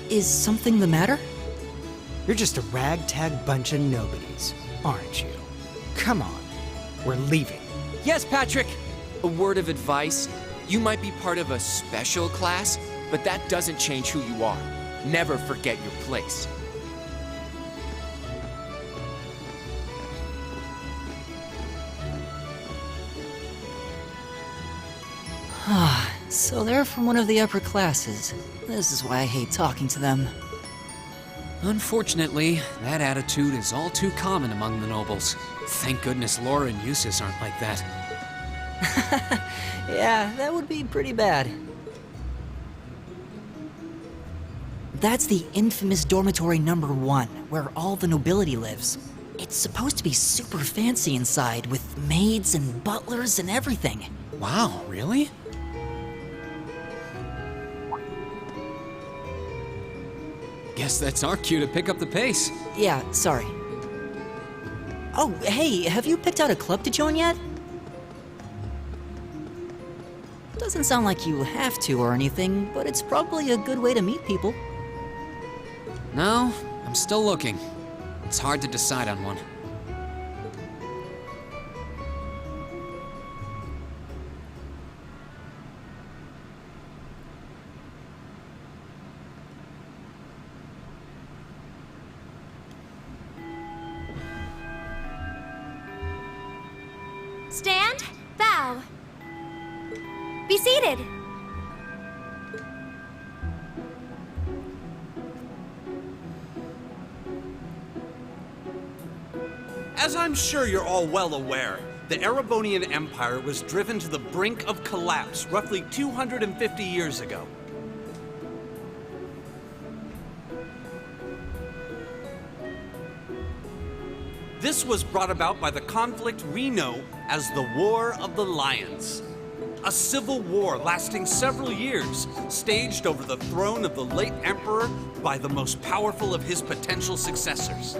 Is something the matter? You're just a ragtag bunch of nobodies, aren't you? Come on, we're leaving. Yes, Patrick! A word of advice. You might be part of a special class, but that doesn't change who you are. Never forget your place. So they're from one of the upper classes. This is why I hate talking to them. Unfortunately, that attitude is all too common among the nobles. Thank goodness Laura and Eustace aren't like that. Yeah, that would be pretty bad. That's the infamous dormitory number 1, where all the nobility lives. It's supposed to be super fancy inside, with maids and butlers and everything. Wow, really? Guess that's our cue to pick up the pace. Yeah, sorry. Oh, hey, have you picked out a club to join yet? Doesn't sound like you have to or anything, but it's probably a good way to meet people. No, I'm still looking. It's hard to decide on one. Stand, bow. Be seated. As I'm sure you're all well aware, the Erebonian Empire was driven to the brink of collapse roughly 250 years ago. This was brought about by the conflict we know as the War of the Lions. A civil war lasting several years, staged over the throne of the late emperor by the most powerful of his potential successors.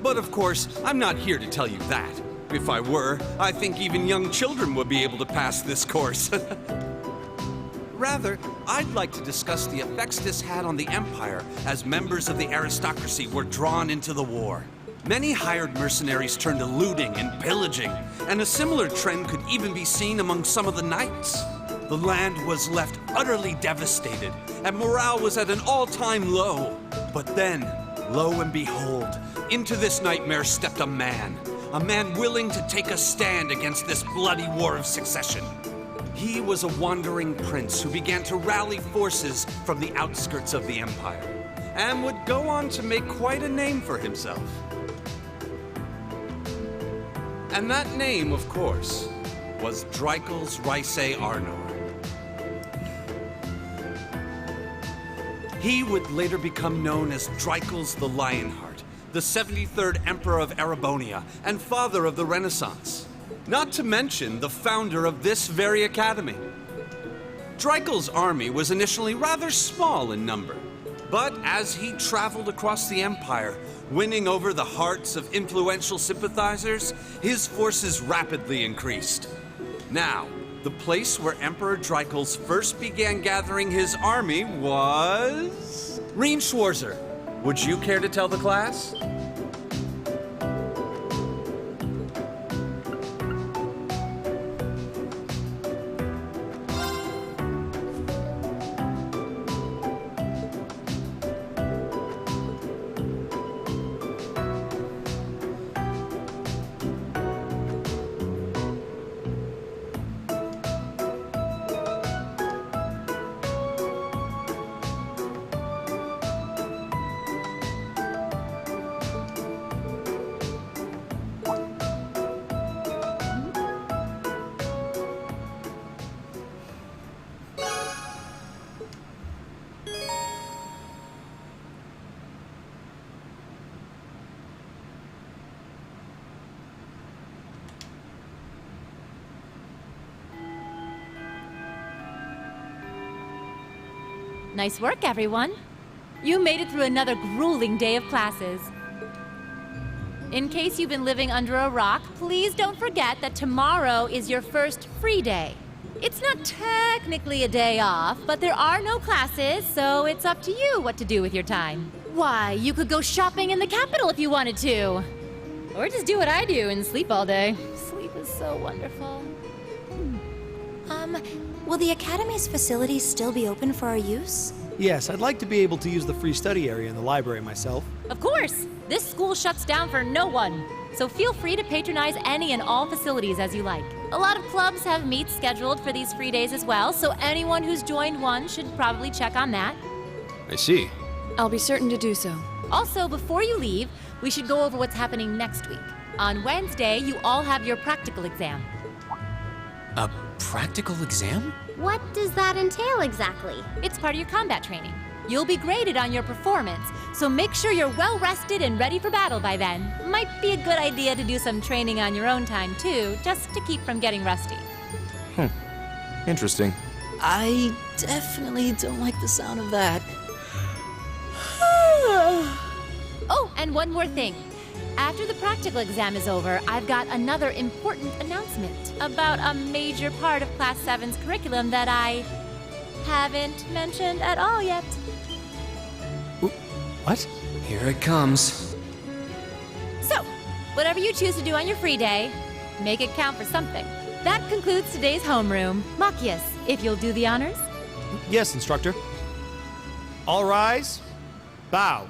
But of course, I'm not here to tell you that. If I were, I think even young children would be able to pass this course. Rather, I'd like to discuss the effects this had on the Empire as members of the aristocracy were drawn into the war. Many hired mercenaries turned to looting and pillaging, and a similar trend could even be seen among some of the knights. The land was left utterly devastated, and morale was at an all-time low. But then, lo and behold, into this nightmare stepped a man willing to take a stand against this bloody war of succession. He was a wandering prince who began to rally forces from the outskirts of the Empire, and would go on to make quite a name for himself. And that name, of course, was Dreikel's Rysei Arnor. He would later become known as Dreikel's the Lionheart, the 73rd Emperor of Erebonia and father of the Renaissance. Not to mention the founder of this very academy. Dreikel's army was initially rather small in number, but as he traveled across the Empire, winning over the hearts of influential sympathizers, his forces rapidly increased. Now, the place where Emperor Dreikel's first began gathering his army was... Rien Schwarzer. Would you care to tell the class? Nice work, everyone. You made it through another grueling day of classes. In case you've been living under a rock, please don't forget that tomorrow is your first free day. It's not technically a day off, but there are no classes, so it's up to you what to do with your time. Why, you could go shopping in the capital if you wanted to. Or just do what I do and sleep all day. Sleep is so wonderful. Will the Academy's facilities still be open for our use? Yes, I'd like to be able to use the free study area in the library myself. Of course! This school shuts down for no one, so feel free to patronize any and all facilities as you like. A lot of clubs have meets scheduled for these free days as well, so anyone who's joined one should probably check on that. I see. I'll be certain to do so. Also, before you leave, we should go over what's happening next week. On Wednesday, you all have your practical exam. A practical exam? What does that entail exactly? It's part of your combat training. You'll be graded on your performance, so make sure you're well rested and ready for battle by then. Might be a good idea to do some training on your own time too, just to keep from getting rusty. Interesting. I definitely don't like the sound of that. Oh, and one more thing. After the practical exam is over, I've got another important announcement about a major part of Class 7's curriculum that I haven't mentioned at all yet. What? Here it comes. So, whatever you choose to do on your free day, make it count for something. That concludes today's homeroom. Machias, if you'll do the honors. Yes, instructor. All rise. Bow.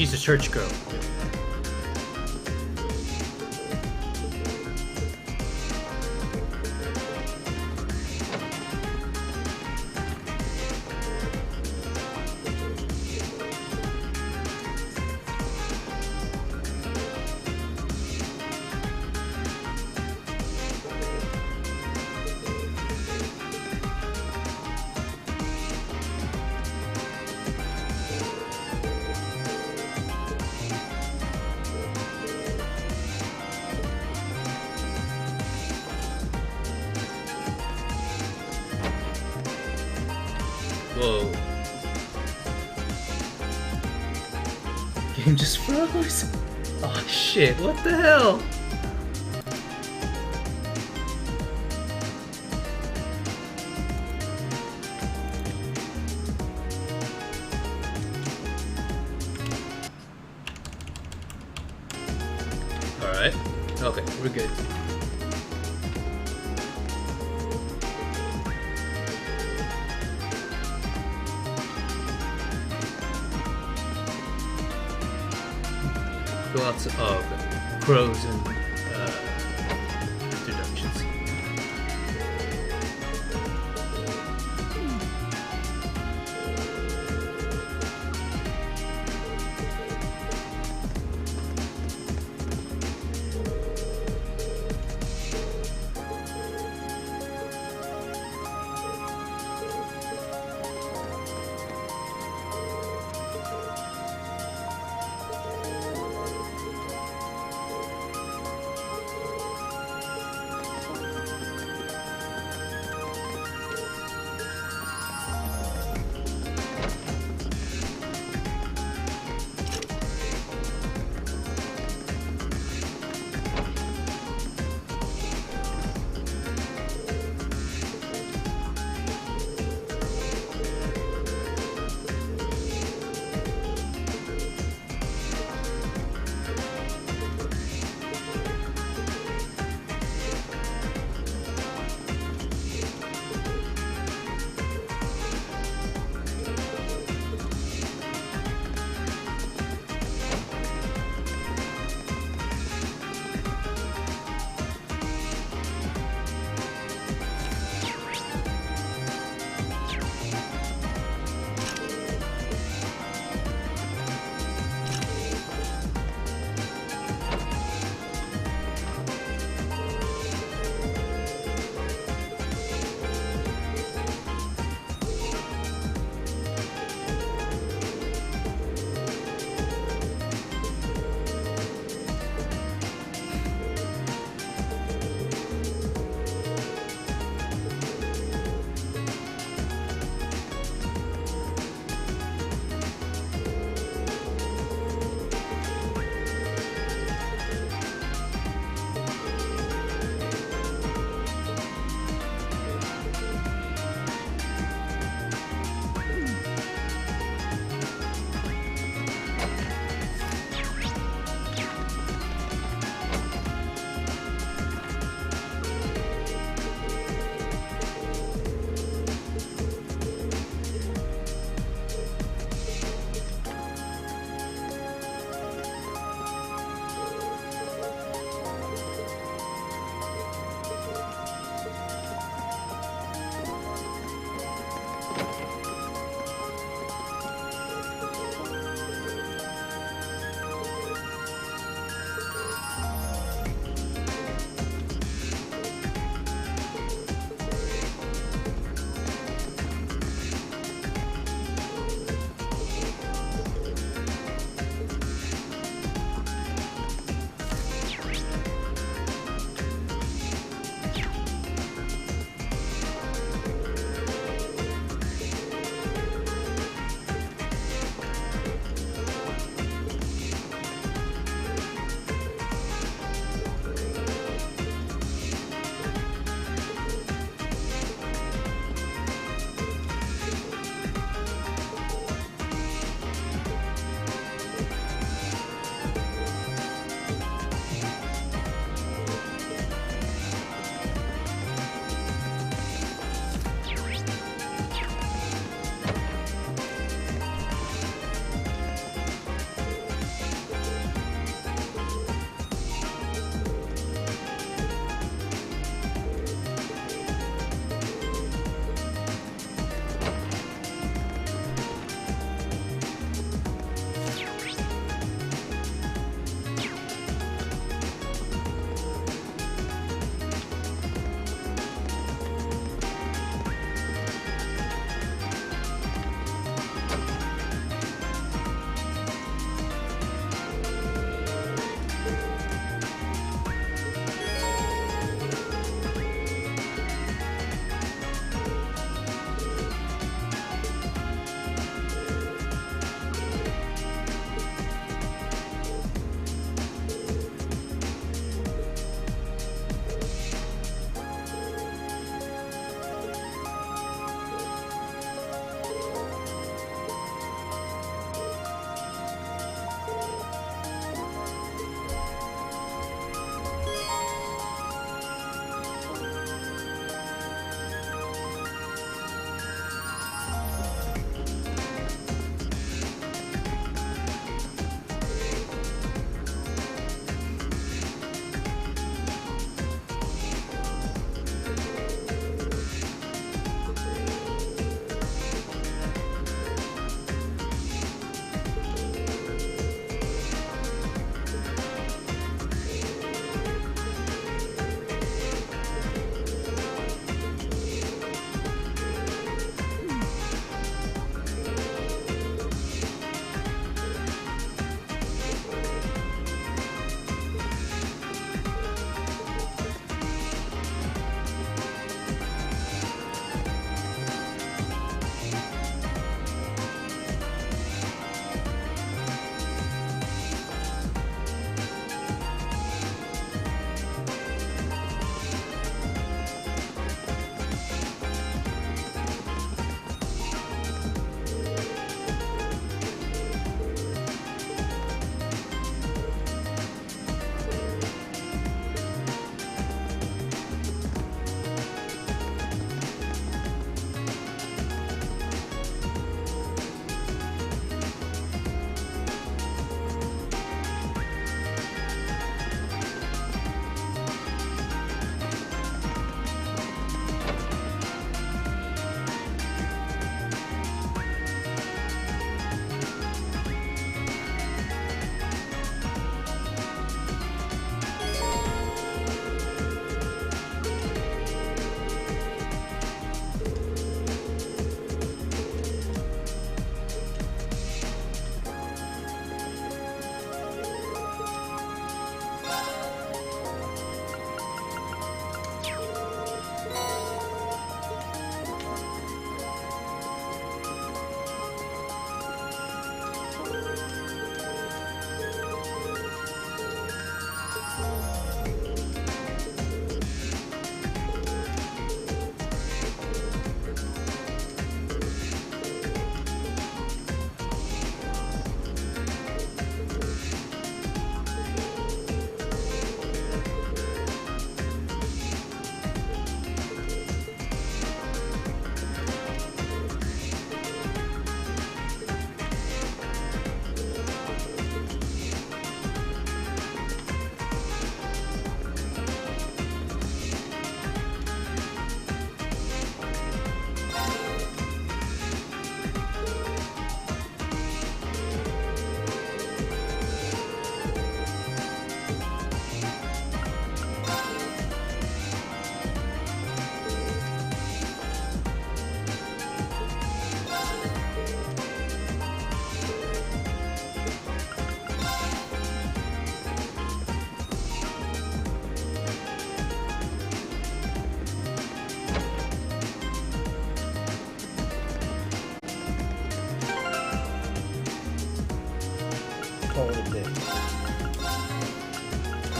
She's a church girl. Whoa. Game just froze. Oh shit, what the hell? Alright. Okay, we're good. Go outside. Oh, okay. Crows and